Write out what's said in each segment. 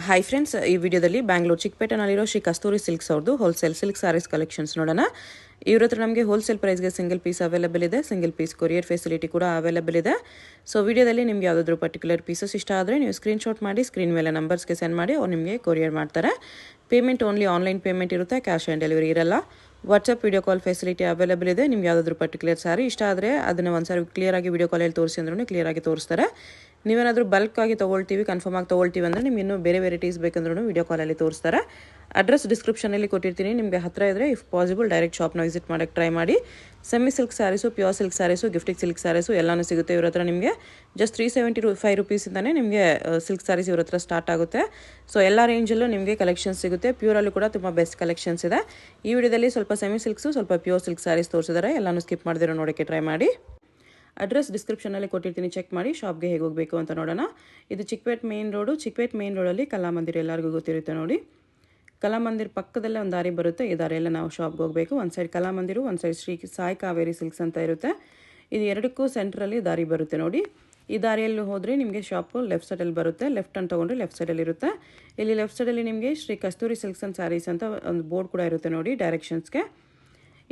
Hi friends, ಈ ವಿಡಿಯೋದಲ್ಲಿ ಬ್ಯಾಂಗ್ಳೂರು ಚಿಕ್ಕಪೇಟೆನಲ್ಲಿರೋ ಶ್ರೀ ಕಸ್ತೂರಿ silks ಅವ್ರದ್ದು ಹೋಲ್ಸೇಲ್ ಸಿಲ್ಕ್ ಸಾರೀಸ್ ಕಲೆಕ್ಷನ್ಸ್ ನೋಡೋಣ. ಇವ್ರ ಹತ್ರ ನಮಗೆ ಹೋಲ್ಸೇಲ್ ಪ್ರೈಸ್ಗೆ ಸಿಂಗಲ್ ಪೀಸ್ ಅವೈಲೇಬಲ್ ಇದೆ, ಸಿಂಗಲ್ ಪೀಸ್ ಕೊರಿಯರ್ ಫೆಸಿಲಿಟಿ ಕೂಡ ಅವೈಲೇಬಲ್ ಇದೆ. ಸೊ ವಿಡಿಯೋದಲ್ಲಿ ನಿಮ್ಗೆ ಯಾವುದಾದ್ರೂ ಪರ್ಟಿಕ್ಯುಲರ್ ಪೀಸಸ್ ಇಷ್ಟ ಆದರೆ ನೀವು ಸ್ಕ್ರೀನ್ಶಾಟ್ ಮಾಡಿ ಸ್ಕ್ರೀನ್ ಮೇಲೆ ನಂಬರ್ಸ್ಗೆ ಸೆಂಡ್ ಮಾಡಿ ಅವ್ರು ನಿಮಗೆ ಕೊರಿಯರ್ ಮಾಡ್ತಾರೆ. ಪೇಮೆಂಟ್ ಓನ್ಲಿ ಆನ್ಲೈನ್ ಪೇಮೆಂಟ್ ಇರುತ್ತೆ, ಕ್ಯಾಶ್ ಆನ್ ಡೆಲಿವರಿ ಇರಲ್ಲ. WhatsApp video call facility available ಇದೆ. ನಿಮ್ಗೆ ಯಾವುದಾದ್ರೂ ಪರ್ಟಿಕ್ಯುಲರ್ ಸಾರಿ ಇಷ್ಟ ಆದರೆ ಅದನ್ನು ಒಂದ್ಸಾರಿ ಕ್ಲಿಯರಾಗಿ ವಿಡಿಯೋ ಕಾಲಲ್ಲಿ ತೋರಿಸಿ ಅಂದ್ರೂ ಕ್ಲಿಯರಾಗಿ ತೋರಿಸ್ತಾರೆ. ನೀವೇನಾದರೂ ಬಲ್ಕ್ ಆಗಿ ತೊಗೊಳ್ತೀವಿ, ಕನ್ಫರ್ಮ್ ಆಗಿ ತೊಗೊಳ್ತೀವಿ ಅಂದರೆ ನಿಮ್ಗೆ ಇನ್ನೂ ಬೇರೆ ವೆರೈಟೀಸ್ ಬೇಕಂದ್ರೂ ವಿಡಿಯೋ ಕಾಲಲ್ಲಿ ತೋರಿಸ್ತಾರೆ. ಅಡ್ರೆಸ್ ಡಿಸ್ಕ್ರಿಪ್ಷನಲ್ಲಿ ಕೊಟ್ಟಿರ್ತೀನಿ, ನಿಮಗೆ ಹತ್ತಿರ ಇದ್ದರೆ ಇಫ್ ಪಾಸಿಬಲ್ ಡೈರೆಕ್ಟ್ ಶಾಪ್ನ ವಿಸಿಟ್ ಮಾಡೋಕ್ಕೆ ಟ್ರೈ ಮಾಡಿ. Semi silk sarees, pure silk sarees, gifting silk sarees ಎಲ್ಲನೂ ಸಿಗುತ್ತೆ ಇವ್ರ ಹತ್ರ. ನಿಮಗೆ ಜಸ್ಟ್ 375 ರುಪೀಸಿಂದನೇ ನಿಮಗೆ ಸಿಲ್ಕ್ ಸ್ಯಾರೀಸ್ ಇವ್ರ ಹತ್ರ ಸ್ಟಾರ್ಟ್ ಆಗುತ್ತೆ. ಸೊ ಎಲ್ಲ ರೇಂಜಲ್ಲೂ ನಿಮಗೆ ಕಲೆಕ್ಷನ್ಸ್ ಸಿಗುತ್ತೆ. ಪ್ಯೂರಲ್ಲೂ ಕೂಡ ತುಂಬ ಬೆಸ್ಟ್ ಕಲೆಕ್ಷನ್ಸ್ ಇದೆ. ಈ ವಿಡಿಯೋದಲ್ಲಿ ಸ್ವಲ್ಪ ಸೆಮಿ ಸಿಲ್ಕ್ಸು, ಸ್ವಲ್ಪ ಪ್ಯೂರ್ ಸಿಲ್ಕ್ ಸ್ಯಾರೀಸ್ ತೋರಿಸಿದ್ದಾರೆ. ಎಲ್ಲನೂ ಸ್ಕಿಪ್ ಮಾಡಿದಿರೋ ನೋಡೋಕ್ಕೆ ಟ್ರೈ ಮಾಡಿ. ಅಡ್ರೆಸ್ ಡಿಸ್ಕ್ರಿಪ್ಷನಲ್ಲಿ ಕೊಟ್ಟಿರ್ತೀನಿ, ಚೆಕ್ ಮಾಡಿ. ಶಾಪ್ಗೆ ಹೇಗೆ ಹೋಗಬೇಕು ಅಂತ ನೋಡೋಣ. ಇದು Chikkapete main road. Chikkapete main ರೋಡಲ್ಲಿ ಕಲಾಮಂದಿರ ಎಲ್ಲರಿಗೂ ಗೊತ್ತಿರುತ್ತೆ ನೋಡಿ. ಕಲಾಮಂದಿರ ಪಕ್ಕದಲ್ಲೇ ಒಂದು ದಾರಿ ಬರುತ್ತೆ. ಈ ದಾರಿಯೆಲ್ಲ ನಾವು ಶಾಪ್ಗೆ ಹೋಗಬೇಕು. ಒಂದು ಸೈಡ್ ಕಲಾಮಂದಿರು, ಒಂದು ಸೈಡ್ ಶ್ರೀ ಸಾಯಿ ಕಾವೇರಿ ಸಿಲ್ಕ್ಸ್ ಅಂತ ಇರುತ್ತೆ. ಇದು ಎರಡಕ್ಕೂ ಸೆಂಟ್ರಲ್ಲಿ ದಾರಿ ಬರುತ್ತೆ ನೋಡಿ. ಈ ದಾರಿಯಲ್ಲಿ ಹೋದರೆ ನಿಮಗೆ ಶಾಪು ಲೆಫ್ಟ್ ಸೈಡಲ್ಲಿ ಬರುತ್ತೆ. ಲೆಫ್ಟ್ ಅಂತ ತೊಗೊಂಡ್ರೆ ಲೆಫ್ಟ್ ಸೈಡಲ್ಲಿ ಇರುತ್ತೆ. ಇಲ್ಲಿ ಲೆಫ್ಟ್ ಸೈಡಲ್ಲಿ ನಿಮಗೆ ಶ್ರೀ ಕಸ್ತೂರಿ ಸಿಲ್ಕ್ಸ್ ಆ್ಯಂಡ್ ಸ್ಯಾರೀಸ್ ಅಂತ ಒಂದು ಬೋರ್ಡ್ ಕೂಡ ಇರುತ್ತೆ ನೋಡಿ ಡೈರೆಕ್ಷನ್ಸ್ಗೆ.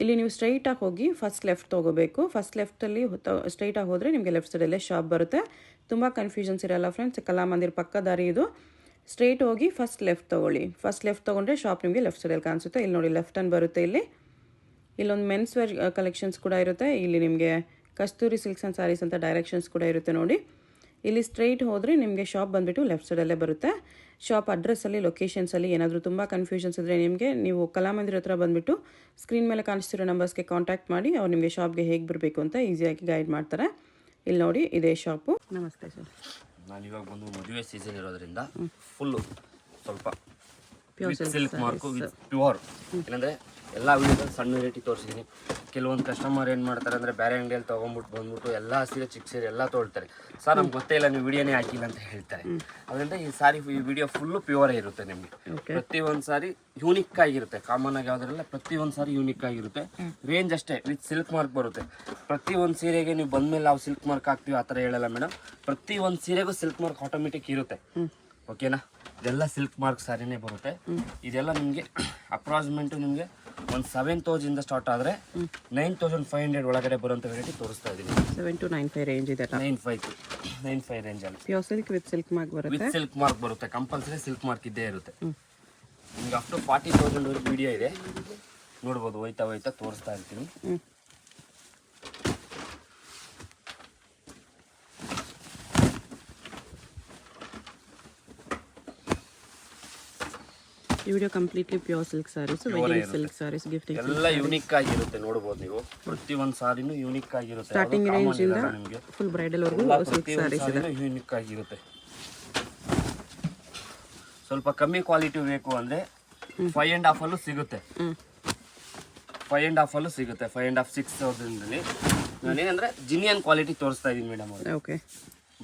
ಇಲ್ಲಿ ನೀವು ಸ್ಟ್ರೈಟಾಗಿ ಹೋಗಿ ಫಸ್ಟ್ ಲೆಫ್ಟ್ ತೊಗೋಬೇಕು. ಫಸ್ಟ್ ಲೆಫ್ಟಲ್ಲಿ ಸ್ಟ್ರೈಟಾಗಿ ಹೋದರೆ ನಿಮಗೆ ಲೆಫ್ಟ್ ಸೈಡಲ್ಲೇ ಶಾಪ್ ಬರುತ್ತೆ. ತುಂಬ ಕನ್ಫ್ಯೂಷನ್ಸ್ ಇರಲ್ಲ ಫ್ರೆಂಡ್ಸ್. ಕಲಾಮಂದಿರ ಪಕ್ಕ ದಾರಿ ಇದು. ಸ್ಟ್ರೈಟ್ ಹೋಗಿ ಫಸ್ಟ್ ಲೆಫ್ಟ್ ತೊಗೊಳ್ಳಿ. ಫಸ್ಟ್ ಲೆಫ್ಟ್ ತೊಗೊಂಡ್ರೆ ಶಾಪ್ ನಿಮಗೆ ಲೆಫ್ಟ್ ಸೈಡಲ್ಲಿ ಕಾಣಿಸುತ್ತೆ. ಇಲ್ಲಿ ನೋಡಿ ಲೆಫ್ಟ್ ಅನ್ನು ಬರುತ್ತೆ. ಇಲ್ಲೊಂದು ಮೆನ್ಸ್ ವೇರ್ ಕಲೆಕ್ಷನ್ಸ್ ಕೂಡ ಇರುತ್ತೆ. ಇಲ್ಲಿ ನಿಮಗೆ ಕಸ್ತೂರಿ ಸಿಲ್ಕ್ಸ್ ಆ್ಯಂಡ್ ಸ್ಯಾರೀಸ್ ಅಂತ ಡೈರೆಕ್ಷನ್ಸ್ ಕೂಡ ಇರುತ್ತೆ ನೋಡಿ. ಇಲ್ಲಿ ಸ್ಟ್ರೈಟ್ ಹೋದರೆ ನಿಮಗೆ ಶಾಪ್ ಬಂದುಬಿಟ್ಟು ಲೆಫ್ಟ್ ಸೈಡಲ್ಲೇ ಬರುತ್ತೆ. ಶಾಪ್ ಅಡ್ರೆಸ್ಸಲ್ಲಿ, ಲೊಕೇಶನ್ಸಲ್ಲಿ ಏನಾದರೂ ತುಂಬ ಕನ್ಫ್ಯೂಷನ್ಸ್ ಇದ್ದರೆ ನಿಮಗೆ ನೀವು ಕಲಾಮಂದಿರ ಹತ್ರ ಬಂದುಬಿಟ್ಟು ಸ್ಕ್ರೀನ್ ಮೇಲೆ ಕಾಣಿಸ್ತಿರೋ ನಂಬರ್ಸ್ಗೆ ಕಾಂಟ್ಯಾಕ್ಟ್ ಮಾಡಿ ಅವ್ರು ನಿಮಗೆ ಶಾಪ್ಗೆ ಹೇಗೆ ಬರಬೇಕು ಅಂತ ಈಸಿಯಾಗಿ ಗೈಡ್ ಮಾಡ್ತಾರೆ. ಇಲ್ಲಿ ನೋಡಿ, ಇದೇ ಶಾಪು. ನಮಸ್ತೆ ಸರ್. ನಾನು ಇವಾಗ ಬಂದು ಮದುವೆ ಸೀಸನ್ ಇರೋದ್ರಿಂದ ಫುಲ್ಲು ಸ್ವಲ್ಪ ಸಿಲ್ಕ್ ಮಾರ್ಕು ವಿತ್ ಪ್ಯೂರ್. ಏನಂದರೆ ಎಲ್ಲ ವಿಡಿಯೋದಲ್ಲಿ ಸಣ್ಣ ವೆರೈಟಿ ತೋರಿಸಿದ್ದೀನಿ. ಕೆಲವೊಂದು ಕಸ್ಟಮರ್ ಏನು ಮಾಡ್ತಾರೆ ಅಂದರೆ ಬೇರೆ ಅಂಗಡಿಯಲ್ಲಿ ತೊಗೊಂಬಿಟ್ಟು ಬಂದ್ಬಿಟ್ಟು ಎಲ್ಲ ಸೀರೆ ಚಿಕ್ಕ ಸೀರೆ ಎಲ್ಲ ತೊಗೊಳ್ತಾರೆ. ಸರ್ ನಮ್ಗೆ ಗೊತ್ತೇ ಇಲ್ಲ, ನೀವು ವಿಡಿಯೋನೇ ಹಾಕಿಲ್ಲ ಅಂತ ಹೇಳ್ತಾರೆ. ಅದರಿಂದ ಈ ಸಾರಿ ಈ ವಿಡಿಯೋ ಫುಲ್ಲು ಪ್ಯೂರೇ ಇರುತ್ತೆ. ನಿಮಗೆ ಪ್ರತಿಯೊಂದು ಸಾರಿ ಯೂನಿಕ್ ಆಗಿರುತ್ತೆ. ಕಾಮನ್ ಆಗಿ ಯಾವುದ್ರಲ್ಲ ಪ್ರತಿಯೊಂದು ಸಾರಿ ಯೂನಿಕ್ ಆಗಿರುತ್ತೆ. ರೇಂಜ್ ಅಷ್ಟೇ ವಿತ್ ಸಿಲ್ಕ್ ಮಾರ್ಕ್ ಬರುತ್ತೆ. ಪ್ರತಿಯೊಂದು ಸೀರೆಗೆ ನೀವು ಬಂದಮೇಲೆ ನಾವು ಸಿಲ್ಕ್ ಮಾರ್ಕ್ ಹಾಕ್ತೀವಿ ಆ ಥರ ಹೇಳಲ್ಲ ಮೇಡಮ್. ಪ್ರತಿಯೊಂದು ಸೀರೆಗೂ ಸಿಲ್ಕ್ ಮಾರ್ಕ್ ಆಟೋಮೆಟಿಕ್ ಇರುತ್ತೆ. ಓಕೆನಾ? ಇದೆಲ್ಲ ಸಿಲ್ಕ್ ಮಾರ್ಕ್ ಸಾರಿನೇ ಬರುತ್ತೆ. ಇದೆಲ್ಲ ನಿಮಗೆ ಅಪ್ರಾಕ್ಸಿಮೇಟು ನಿಮಗೆ ಒಂದು 7,000 ಸ್ಟಾರ್ಟ್ ಆದರೆ 9,500 ಒಳಗಡೆ ಬರುವಂಥ ವೆರೈಟಿ ತೋರಿಸ್ತಾ ಇದ್ದೀನಿ. 7 to 9,500 ರೇಂಜ್ ಇದೆ. 9,500 ರೇಂಜಲ್ಲಿ pure silk with silk mark ಬರುತ್ತೆ. ವಿತ್ ಸಿಲ್ಕ್ ಮಾರ್ಕ್ ಬರುತ್ತೆ. ಕಂಪಲ್ಸರಿ ಸಿಲ್ಕ್ ಮಾರ್ಕ್ ಇದ್ದೇ ಇರುತ್ತೆ. ನಿಮ್ಗೆ ಅಪ್ ಟು 40,000 ವಿಡಿಯೋ ಇದೆ, ನೋಡ್ಬೋದು. ಹೋಯ್ತಾ ತೋರಿಸ್ತಾ ಇರ್ತೀನಿ. ಈ video completely pure silk sarees, wedding silk sarees, gifting ಎಲ್ಲ ಯೂನಿಕ್ ಆಗಿರುತ್ತೆ. ನೋಡಬಹುದು ನೀವು, ಪ್ರತಿಯೊಂದು ಸಾರಿನೂ ಯೂನಿಕ್ ಆಗಿರುತ್ತೆ. ಸ್ಟಾರ್ಟಿಂಗ್ ರೇಂಜ್ ಇಂದ ಫುಲ್ ಬ್ರೈಡಲ್ ವರೆಗೂ ಸಿಲ್ಕ್ ಸ್ಯಾರೀಸ್ ಇದೆ. ಯೂನಿಕ್ ಆಗಿರುತ್ತೆ. ಸ್ವಲ್ಪ ಕಮ್ಮಿ ಕ್ವಾಲಿಟಿ ಬೇಕು ಅಂದ್ರೆ 5.5 ಅಲ್ಲೂ ಸಿಗುತ್ತೆ. 5.5 ಅಲ್ಲೂ ಸಿಗುತ್ತೆ. 5.5 6,000 ನಾನೇನಂದ್ರೆ ಜಿನಿಯನ್ ಕ್ವಾಲಿಟಿ ತೋರಿಸ್ತಾ ಇದೀನಿ ಮೇಡಮ್. ಓಕೆ,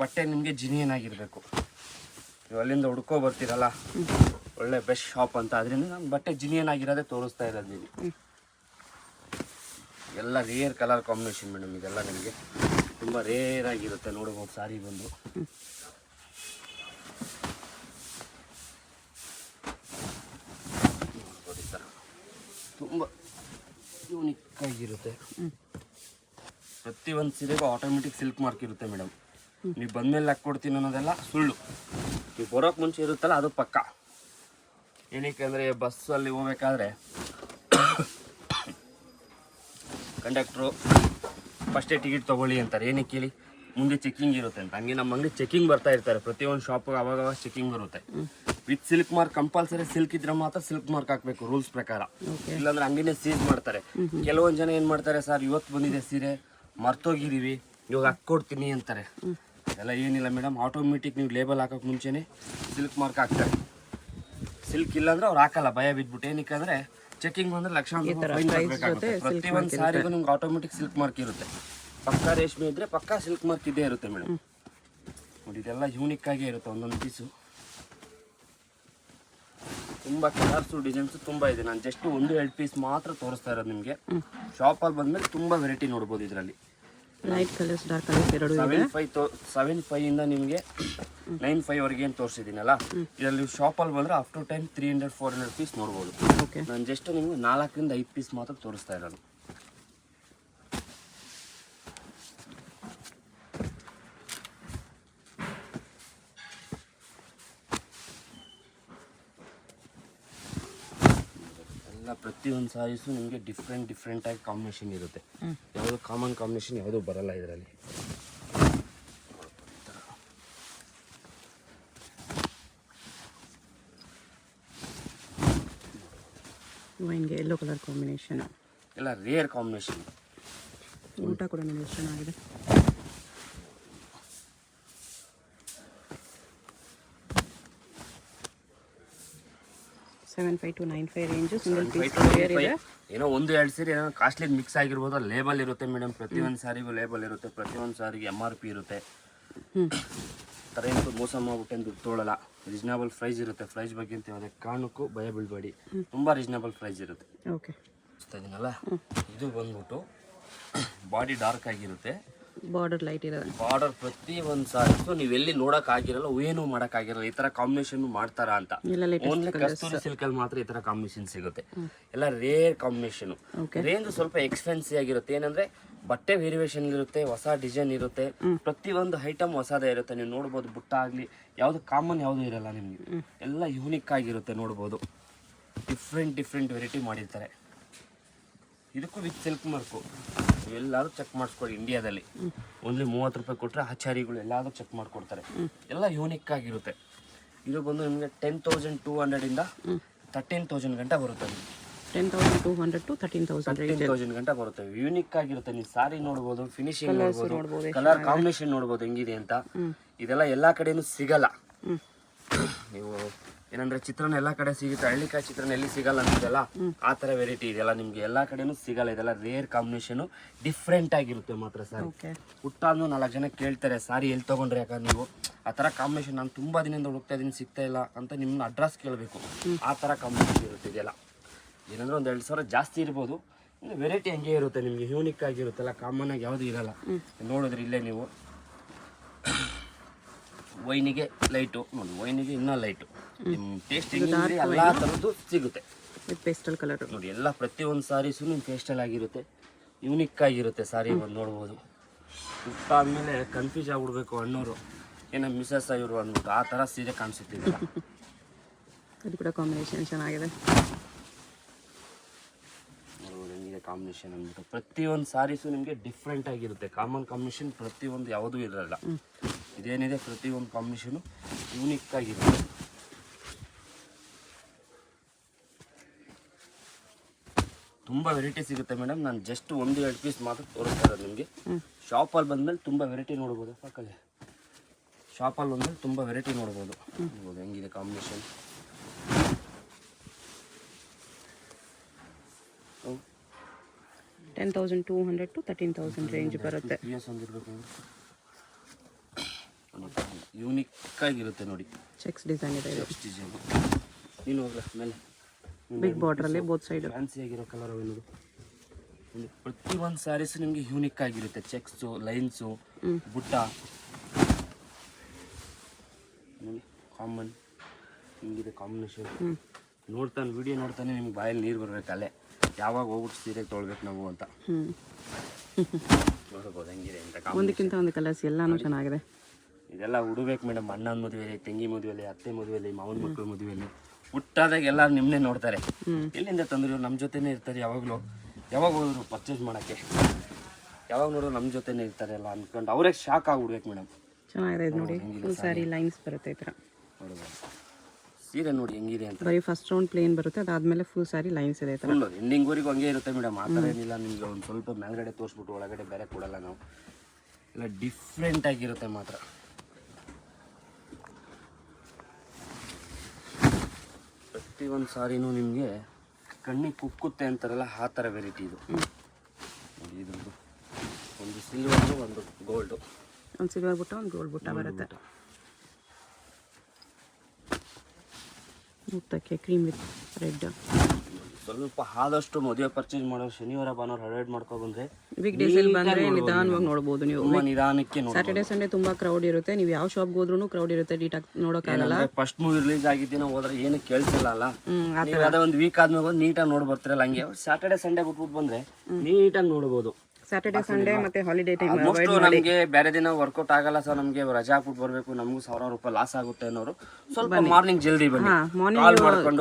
ಬಟ್ಟೆ ನಿಮಗೆ ಜಿನಿಯನ್ ಆಗಿರಬೇಕು. ನೀವು ಅಲ್ಲಿಂದ ಹುಡ್ಕೋ ಬರ್ತೀರಲ್ಲ ಒಳ್ಳೆ ಬೆಸ್ಟ್ ಶಾಪ್ ಅಂತ, ಅದರಿಂದ ನಾನು ಬಟ್ಟೆ ಜಿನಿಯನ್ ಆಗಿರೋದೇ ತೋರಿಸ್ತಾ ಇರೋದು. ಎಲ್ಲ ರೇರ್ ಕಲರ್ ಕಾಂಬಿನೇಷನ್ ಮೇಡಮ್. ಇದೆಲ್ಲ ನಿಮಗೆ ತುಂಬ ರೇರ್ ಆಗಿರುತ್ತೆ. ನೋಡ್ಬೋದು ಸಾರಿ ಬಂದು ಈ ಥರ ತುಂಬ ಯೂನಿಕ್ ಆಗಿರುತ್ತೆ. ಪ್ರತಿಯೊಂದು ಸೀರೆಗೂ ಆಟೋಮೆಟಿಕ್ ಸಿಲ್ಕ್ ಮಾರ್ಕ್ ಇರುತ್ತೆ ಮೇಡಮ್. ನೀವು ಬಂದಮೇಲೆ ಹಾಕ್ಕೊಡ್ತೀನಿ ಅನ್ನೋದೆಲ್ಲ ಸುಳ್ಳು. ನೀವು ಬರೋಕ್ಕೆ ಮುಂಚೆ ಇರುತ್ತಲ್ಲ ಅದು ಪಕ್ಕ. ಏನಕ್ಕೆ ಅಂದರೆ ಬಸ್ಸಲ್ಲಿ ಹೋಗ್ಬೇಕಾದ್ರೆ ಕಂಡಕ್ಟ್ರು ಫಸ್ಟೇ ಟಿಕೆಟ್ ತೊಗೊಳ್ಳಿ ಅಂತಾರೆ. ಏನಕ್ಕೆ ಹೇಳಿ? ಮುಂದೆ ಚೆಕಿಂಗ್ ಇರುತ್ತೆ ಅಂತ. ಹಂಗೆ ನಮ್ಮ ಅಂಗಡಿ ಚೆಕಿಂಗ್ ಬರ್ತಾ ಇರ್ತಾರೆ. ಪ್ರತಿಯೊಂದು ಶಾಪಿಗೆ ಅವಾಗ ಚೆಕಿಂಗ್ ಬರುತ್ತೆ. With silk mark compulsory. Silk ಇದ್ರೆ ಮಾತ್ರ ಸಿಲ್ಕ್ ಮಾರ್ಕ್ ಹಾಕಬೇಕು ರೂಲ್ಸ್ ಪ್ರಕಾರ. ಇಲ್ಲಾಂದ್ರೆ ಅಂಗಡಿನೇ ಸೀಸ್ ಮಾಡ್ತಾರೆ. ಕೆಲವೊಂದು ಜನ ಏನು ಮಾಡ್ತಾರೆ, ಸರ್ ಇವತ್ತು ಬಂದಿದೆ ಸೀರೆ, ಮರ್ತೋಗಿದ್ದೀವಿ, ಇವಾಗ ಹಾಕ್ಕೊಡ್ತೀನಿ ಅಂತಾರೆ. ಎಲ್ಲ ಏನಿಲ್ಲ ಮೇಡಮ್, ಆಟೋಮೆಟಿಕ್ ನೀವು ಲೇಬಲ್ ಹಾಕೋಕೆ ಮುಂಚೆನೇ ಸಿಲ್ಕ್ ಮಾರ್ಕ್ ಹಾಕ್ತಾರೆ. ಸಿಲ್ಕ್ ಇಲ್ಲಾಂದ್ರೆ ಅವ್ರು ಹಾಕಲ್ಲ, ಭಯ ಬಿದ್ಬಿಟ್ಟು. ಏನಕ್ಕೆ ಅಂದರೆ ಚೆಕಿಂಗ್ ಬಂದರೆ ಲಕ್ಷಾಂತರ ಫೈನ್ ಕಟ್ಟಬೇಕಾಗುತ್ತೆ. ಪ್ರತಿಯೊಂದು ಸಾರಿಗೂ ನಿಮ್ಗೆ ಆಟೋಮೆಟಿಕ್ ಸಿಲ್ಕ್ ಮಾರ್ಕ್ ಇರುತ್ತೆ. ಪಕ್ಕಾ ರೇಷ್ಮೆ ಇದ್ದರೆ ಪಕ್ಕಾ ಸಿಲ್ಕ್ ಮಾರ್ಕ್ ಇದ್ದೇ ಇರುತ್ತೆ ಮೇಡಮ್. ನೋಡಿ, ಇದೆಲ್ಲ ಯೂನಿಕ್ ಆಗೇ ಇರುತ್ತೆ. ಒಂದೊಂದು ಪೀಸು ತುಂಬ ಕಲರ್ಸು ಡಿಸೈನ್ಸು ತುಂಬ ಇದೆ. ನಾನು ಜಸ್ಟ್ 1-2 ಪೀಸ್ ಮಾತ್ರ ತೋರಿಸ್ತಾ ಇರೋದು ನಿಮಗೆ. ಶಾಪಲ್ಲಿ ಬಂದಮೇಲೆ ತುಂಬ ವೆರೈಟಿ ನೋಡ್ಬೋದು ಇದರಲ್ಲಿ. ಲೈಟ್ ಕಲರ್ಸ್ ಡಾರ್ಕ್ ಕಲರ್ಸ್ ಎರಡು ಇದೆ. 7.5 ಇಂದ ನಿಮಗೆ 9.5 ವರೆಗೆ ಏನು ತೋರಿಸಿದ್ದೀನಲ್ಲ, ಇದರಲ್ಲಿ ಶಾಪಲ್ಲಿ ಬಂದರೆ ಅಪ್ ಟು ಟೈಮ್ 300-400 ಪೀಸ್ ನೋಡ್ಬೋದು. ಓಕೆ, ನಾನು ಜಸ್ಟ್ ನಿಮಗೆ 4-5 ಪೀಸ್ ಮಾತ್ರ ತೋರಿಸ್ತಾ ಇರೋದು. ಎಲ್ಲ ಪ್ರತಿಯೊಂದು ಸಾರೀಸು ನಿಮಗೆ ಡಿಫ್ರೆಂಟ್ ಆಗಿ ಕಾಂಬಿನೇಷನ್ ಇರುತ್ತೆ. ಯಾವುದು ಕಾಮನ್ ಕಾಂಬಿನೇಷನ್ ಯಾವುದೂ ಬರಲ್ಲ ಇದರಲ್ಲಿ. ವೈನ್ಗೆ ಯೆಲ್ಲೋ ಕಲರ್ ಕಾಂಬಿನೇಷನ್, ಎಲ್ಲ ರೇರ್ ಕಾಂಬಿನೇಷನ್. ಊಟ ಕೂಡ ನಿಮಗೆ ಎಷ್ಟು ಚೆನ್ನಾಗಿದೆ. $7.5 to $9.5 ರೇಂಜು ಸಿಂಗಲ್ ಪೀಸ್ ಇದೆ. ಏನೋ 1-2 ಸೀರೆ ಏನೋ ಕಾಸ್ಟ್ಲಿ ಮಿಕ್ಸ್ ಆಗಿರ್ಬೋದು. ಲೇಬಲ್ ಇರುತ್ತೆ ಮೇಡಮ್, ಪ್ರತಿಯೊಂದು ಸಾರಿಗೂ ಲೇಬಲ್ ಇರುತ್ತೆ, ಪ್ರತಿಯೊಂದು ಸಾರಿಗೆ MRP ಇರುತ್ತೆ. ಥರ ಏನು ಮೋಸ ಮಾಡ್ಬಿಟ್ಟು ದುಡ್ಡು ತೊಗೊಳ್ಳಲ್ಲ. ರೀಸನಬಲ್ ಪ್ರೈಸ್ ಇರುತ್ತೆ. ಪ್ರೈಸ್ ಬಗ್ಗೆ ಅಂತ ಯಾವುದೇ ಕಾರಣಕ್ಕೂ ಭಯ ಬೀಳಬೇಡಿ, ತುಂಬ ರೀಸನಬಲ್ ಪ್ರೈಸ್ ಇರುತ್ತೆ. ಓಕೆ, ಇದನ್ನಲ್ಲ, ಇದು ಬಂದ್ಬಿಟ್ಟು ಬಾಡಿ ಡಾರ್ಕ್ ಆಗಿರುತ್ತೆ, ಬಾರ್ಡರ್ ಲೈಟ್ ಇರೋದು. ಬಾರ್ಡರ್ ಪ್ರತಿ ಒಂದು ಸಾರಿಸು ನೀವೆಲ್ಲಿ ನೋಡಕ್ ಆಗಿರಲ್ಲ, ಏನು ಮಾಡಕ್ ಆಗಿರಲ್ಲ. ಈ ತರ ಕಾಂಬಿನೇಷನ್ ಮಾಡ್ತಾರ ಅಂತ ಓನ್ಲಿ ಕಸ್ತೂರಿ ಸಿಲ್ಕ್ ಅಲ್ಲಿ ಮಾತ್ರ ಈ ತರ ಕಾಂಬಿನೇಷನ್ ಸಿಗುತ್ತೆ. ಎಲ್ಲ ರೇರ್ ಕಾಂಬಿನೇಷನ್. ರೇಂಜ್ ಸ್ವಲ್ಪ ಎಕ್ಸ್ಪೆನ್ಸಿವ್ ಆಗಿರುತ್ತೆ. ಏನಂದ್ರೆ ಬಟ್ಟೆ ವೇರಿಯೇಷನ್ ಇರುತ್ತೆ, ಹೊಸ ಡಿಸೈನ್ ಇರುತ್ತೆ, ಪ್ರತಿ ಒಂದು ಐಟಮ್ ಹೊಸದೇ ಇರುತ್ತೆ. ನೀವು ನೋಡ್ಬೋದು, ಬುಟ್ಟ ಆಗ್ಲಿ ಯಾವ್ದು ಕಾಮನ್ ಯಾವ್ದು ಇರಲ್ಲ ನಿಮ್ಗೆ, ಎಲ್ಲ ಯೂನಿಕ್ ಆಗಿರುತ್ತೆ. ನೋಡ್ಬೋದು, ಡಿಫ್ರೆಂಟ್ ವೆರೈಟಿ ಮಾಡಿರ್ತಾರೆ. ಇದಕ್ಕೂ ವಿತ್ ಸಿಲ್ಕ್ ಮಾರ್ಕು ಎಲ್ಲಾದ್ರೂ ಚೆಕ್ ಮಾಡಿಸ್ಕೊಡಿ. ಇಂಡಿಯಾದಲ್ಲಿ ಓನ್ಲಿ 30 ರೂಪಾಯಿ ಕೊಟ್ಟರೆ ಆಚಾರಿಗಳು ಎಲ್ಲಾದ್ರೂ ಚೆಕ್ ಮಾಡಿಕೊಡ್ತಾರೆ. ಎಲ್ಲ ಯೂನಿಕ್ ಆಗಿರುತ್ತೆ. ಇದು ಬಂದು ನಿಮಗೆ 10,200 ಇಂದ 13,000 ಗಂಟೆ ಬರುತ್ತೆ. 10,200 to 13,000 ಗಂಟೆ ಬರುತ್ತೆ. ಯೂನಿಕ್ ಆಗಿರುತ್ತೆ. ನೀವು ಸಾರಿ ನೋಡ್ಬೋದು, ಫಿನಿಶಿಂಗ್ ನೋಡ್ಬೋದು, ಕಲರ್ ಕಾಂಬಿನೇಷನ್ ನೋಡ್ಬೋದು ಹೆಂಗಿದೆ ಅಂತ. ಇದೆಲ್ಲ ಎಲ್ಲಾ ಕಡೆನೂ ಸಿಗಲ್ಲ. ನೀವು ಏನಂದ್ರೆ ಚಿತ್ರಾನ್ನ ಎಲ್ಲಾ ಕಡೆ ಸಿಗುತ್ತೆ, ಹಳ್ಳಿಕಾಯಿ ಚಿತ್ರಾನ್ನ ಎಲ್ಲಿ ಸಿಗಲ್ಲ ಅಂತಿದೆಲ್ಲ, ಆ ತರ ವೆರೈಟಿ ಇದೆಲ್ಲ ನಿಮ್ಗೆ ಎಲ್ಲಾ ಕಡೆನೂ ಸಿಗಲ್ಲ. ಇದೆಲ್ಲ ರೇರ್ ಕಾಂಬಿನೇಷನ್, ಡಿಫ್ರೆಂಟ್ ಆಗಿರುತ್ತೆ ಮಾತ್ರ ಸಾರಿ. ಹುಟ್ಟಾದ್ನು 4 ಜನ ಕೇಳ್ತಾರೆ ಸಾರಿ ಎಲ್ಲಿ ತಗೊಂಡ್ರೆ, ಯಾಕಂದ್ರೆ ನೀವು ಆ ತರ ಕಾಂಬಿನೇಷನ್ ನಾನು ತುಂಬಾ ದಿನದಿಂದ ಹುಡುಕ್ತಾ ಇದೀನಿ ಸಿಗ್ತಾ ಇಲ್ಲ ಅಂತ ನಿಮ್ಮನ್ನ ಅಡ್ರೆಸ್ ಕೇಳಬೇಕು. ಆ ತರ ಕಾಂಬಿನೇಷನ್ ಇರುತ್ತೆ ಇದೆಲ್ಲ. ಏನಂದ್ರೆ 1-2 ಸಾವಿರ ಜಾಸ್ತಿ ಇರ್ಬೋದು, ವೆರೈಟಿ ಹಂಗೆ ಇರುತ್ತೆ ನಿಮ್ಗೆ, ಯೂನಿಕ್ ಆಗಿರುತ್ತಲ್ಲ, ಕಾಮನ್ ಆಗಿ ಯಾವುದು ಇರಲ್ಲ. ನೋಡಿದ್ರೆ ಇಲ್ಲೇ ನೀವು ವೈನಿಗೆ ಲೈಟು ನೋಡಿ, ವೈನಿಗೆ ಇನ್ನೂ ಲೈಟು, ನಿಮ್ಮ ಟೇಸ್ಟಿಂಗ್ ಎಲ್ಲ ಥರದ್ದು ಸಿಗುತ್ತೆ. ಪೇಸ್ಟಲ್ ಕಲರ್ ನೋಡಿ, ಎಲ್ಲ ಪ್ರತಿಯೊಂದು ಸಾರೀಸು ನಿಮ್ಮ ಪೇಸ್ಟಲ್ ಆಗಿರುತ್ತೆ, ಯೂನಿಕ್ ಆಗಿರುತ್ತೆ ಸಾರಿ. ಬಂದು ನೋಡ್ಬೋದು. ಆದಮೇಲೆ ಕನ್ಫ್ಯೂಸ್ ಆಗಿಬಿಡ್ಬೇಕು ಅಣ್ಣವರು, ಏನೋ ಮಿಸಸ್ ಇವರು ಅಂದ್ಬಿಟ್ಟು ಆ ಥರ ಸೀರೆ ಕಾಣಿಸುತ್ತಿದೆ. ಅದು ಕೂಡ ಕಾಂಬಿನೇಷನ್ ಚೆನ್ನಾಗಿದೆ. ನೋಡ್ಬೋದು ಹೆಂಗಿದೆ ಕಾಂಬಿನೇಷನ್ ಅಂದ್ಬಿಟ್ಟು. ಪ್ರತಿಯೊಂದು ಸಾರೀಸು ನಿಮಗೆ ಡಿಫ್ರೆಂಟ್ ಆಗಿರುತ್ತೆ. ಕಾಮನ್ ಕಾಂಬಿನೇಷನ್ ಪ್ರತಿಯೊಂದು ಯಾವುದೂ ಇರಲ್ಲ. ಇದೇನಿದೆ ಪ್ರತಿಯೊಂದು ಕಾಂಬಿನೇಷನು ಯೂನಿಕ್ ಆಗಿರುತ್ತೆ. ತುಂಬ ವೆರೈಟಿ ಸಿಗುತ್ತೆ ಮೇಡಮ್. ನಾನು ಜಸ್ಟ್ 1-2 ಪೀಸ್ ಮಾತ್ರ ತೋರಿಸ್ತಾ ಇರೋದು ನಿಮಗೆ. ಶಾಪಲ್ಲಿ ಬಂದಮೇಲೆ ತುಂಬ ವೆರೈಟಿ ನೋಡ್ಬೋದು. ಪಕ್ಕಲ್ಲಿ ಶಾಪಲ್ಲಿ ಬಂದಮೇಲೆ ತುಂಬ ವೆರೈಟಿ ನೋಡ್ಬೋದು. ನೋಡ್ಬೋದು ಹೆಂಗಿದೆ ಕಾಂಬಿನೇಷನ್. $10,200 to 13,000 ರೇಂಜ್ ಬರುತ್ತೆ. ಯೂನಿಕ್ ಆಗಿರುತ್ತೆ ನೋಡಿ. ಚೆಕ್ಸ್ ಡಿಸೈನ್ ಇದೆ. ಡಿಸೈನ್ ನೀನು ಹೋಗ್ಲ ಮೇಲೆ ಬಿಗ್ ಬಾರ್ಡರ್ ಅಲ್ಲಿ ಬೋತ್ ಸೈಡ್ ಫ್ಯಾನ್ಸಿ ಆಗಿರೋ ಕಲರ್ ನೋಡಿ. ಪ್ರತಿಯೊಂದು ಸ್ಯಾರೀಸ್ ನಿಮಗೆ ಯೂನಿಕ್ ಆಗಿರುತ್ತೆ. ಚೆಕ್ಸು, ಲೈನ್ಸು, ಬುಟ್ಟ ನೋಡಿ, ಕಾಮನ್ ಹಿಂಗಿದೆ ಕಾಂಬಿನೇಷನ್. ನೋಡ್ತಾನೆ ವಿಡಿಯೋ ನೋಡ್ತಾನೆ ನಿಮ್ಗೆ ಬಾಯಲ್ಲಿ ನೀರು ಬರ್ಬೇಕಲ್ಲೇ, ಯಾವಾಗ ಹೋಗ್ಬಿಟ್ಟು ಸೀರೆ ತೊಳ್ಬೇಕು ನಾವು ಅಂತ. ನೋಡ್ಬೋದು ಹೆಂಗಿದೆ ಅಂತ. ಒಂದಕ್ಕಿಂತ ಒಂದು ಕಲರ್ಸ್ ಎಲ್ಲಾನು ಚೆನ್ನಾಗಿದೆ. ಇದೆಲ್ಲ ಉಡಬೇಕು ಮೇಡಮ್. ಅಣ್ಣನ ಮದುವೆಲಿ, ತಂಗಿ ಮದುವೆಲಿ, ಅತ್ತೆ ಮದುವೆಲಿ, ಮಾವನ ಮಕ್ಕಳ ಮದುವೆಲಿ, ಹುಟ್ಟಾದಾಗ ಎಲ್ಲರೂ ನಿಮ್ಮನ್ನೇ ನೋಡ್ತಾರೆ. ಎಲ್ಲಿಂದ ತಂದ್ರು ನಮ್ಮ ಜೊತೆನೇ ಇರ್ತಾರೆ ಯಾವಾಗಲೂ. ಯಾವಾಗ ಹೋದ್ರು ಪರ್ಚೇಸ್ ಮಾಡೋಕ್ಕೆ, ಯಾವಾಗ ನೋಡಿದ್ರು ನಮ್ಮ ಜೊತೆನೇ ಇರ್ತಾರೆ ಎಲ್ಲ ಅಂದ್ಕೊಂಡು ಅವರೇ ಶಾಕ್ ಆಗಿಬಿಡ್ಬೇಕು ಮೇಡಮ್. ಚೆನ್ನಾಗಿದೆ ಇದು ನೋಡಿ. ಫುಲ್ ಸ್ಯಾರಿ ಲೈನ್ಸ್ ಬರುತ್ತೆ ಈ ಥರ. ನೋಡ್ಬೋದು ಸೀರೆ ನೋಡಿ ಹೆಂಗಿದೆ ಅಂತ. ಬರೀ ಫಸ್ಟ್ ರೌಂಡ್ ಪ್ಲೇನ್ ಬರುತ್ತೆ, ಅದಾದಮೇಲೆ ಫುಲ್ ಸ್ಯಾರಿ ಲೈನ್ಸ್ ಇದೆ. ಫುಲ್ ಎಂಡಿಂಗ್ವರೆಗೂ ಹಂಗೆ ಇರುತ್ತೆ ಮೇಡಮ್. ಆ ಥರ ಏನಿಲ್ಲ. ನಿಮಗೆ ಒಂದು ಸ್ವಲ್ಪ ಮೇಲ್ಗಡೆ ತೋರಿಸ್ಬಿಟ್ಟು ಒಳಗಡೆ ಬೇರೆ ಕೊಡಲ್ಲ ನಾವು. ಎಲ್ಲ ಡಿಫ್ರೆಂಟ್ ಆಗಿರುತ್ತೆ ಮಾತ್ರ. ಪ್ರತಿಯೊಂದು ಸಾರಿನೂ ನಿಮಗೆ ಕಣ್ಣಿಗೆ ಕುಕ್ಕುತ್ತೆ ಅಂತಾರಲ್ಲ, ಆ ಥರ ವೆರೈಟಿ ಇದು. ನೋಡಿ, ಇದು ಒಂದು ಸಿಲ್ವರು, ಒಂದು ಗೋಲ್ಡು. ಒಂದು ಸಿಲ್ವರ್ ಬುಟ್ಟ, ಒಂದು ಗೋಲ್ಡ್ ಬುಟ್ಟ ಬರುತ್ತೆ. ಬುಟ್ಟ ಮುತ್ತಕ್ಕೆ ಕ್ರೀಮ್ ವಿತ್ ರೆಡ್. ಸ್ವಲ್ಪ ಆದಷ್ಟು ಮದುವೆ ಪರ್ಚೇಸ್ ಮಾಡೋ ಶನಿವಾರ ಭಾನುವಾರ ಅವಾಯ್ಡ್ ಮಾಡ್ಕೊ ಬಂದ್ರೆ ವೀಕ್ ಡೇಸಲ್ಲಿ ಬಂದರೆ ನಿಧಾನವಾಗಿ ನೋಡ್ಬೋದು ನೀವು. ತುಂಬಾ ನಿಧಾನಕ್ಕೆ ನೋಡಿ. ಸ್ಯಾಟರ್ಡೆ ಸಂಡೇ ತುಂಬ ಕ್ರೌಡ್ ಇರುತ್ತೆ, ನೀವು ಯಾವ ಶಾಪ್ಗೆ ಹೋದ್ರೂ ಕ್ರೌಡ್ ಇರುತ್ತೆ, ನೀಟಾಗಿ ನೋಡೋಕ್ಕಾಗಲ್ಲ. ಫಸ್ಟ್ ಮೂವಿ ರಿಲೀಸ್ ಆಗಿದ್ದೀನ ಹೋದ್ರೆ ಏನು ಕೇಳ್ತಿಲ್ಲ ಅಲ್ಲ, ನೀವು ಅದೇ ಒಂದು ವೀಕ್ ಆದ್ಮೇಲೆ ನೀಟಾಗಿ ನೋಡಿ ಬರ್ತಿರಲ್ಲ. ಹಂಗೆ ಸ್ಯಾಟರ್ಡೆ ಸಂಡೇ ಬಿಟ್ಬಿಟ್ಟು ಬಂದ್ರೆ ನೀಟಾಗಿ ನೋಡ್ಬೋದು. ಸ್ಯಾಟರ್ಡೆ ಸಂಡೇ ಮತ್ತೆ ಹಾಲಿಡೇ ಟೈಮ್ ನಮಗೆ ಬೇರೆ ದಿನ ವರ್ಕೌಟ್ ಆಗಲ್ಲ ಸರ್, ನಮಗೆ ರಜಾ ಹಾಕ್ಬಿಟ್ಟು ಬರಬೇಕು, ನಮಗೂ 1000 ರೂಪಾಯಿ ಲಾಸ್ ಆಗುತ್ತೆ ಅನ್ನೋರು ಸ್ವಲ್ಪ ಮಾರ್ನಿಂಗ್ ಜಲ್ದಿ ಬನ್ನಿ.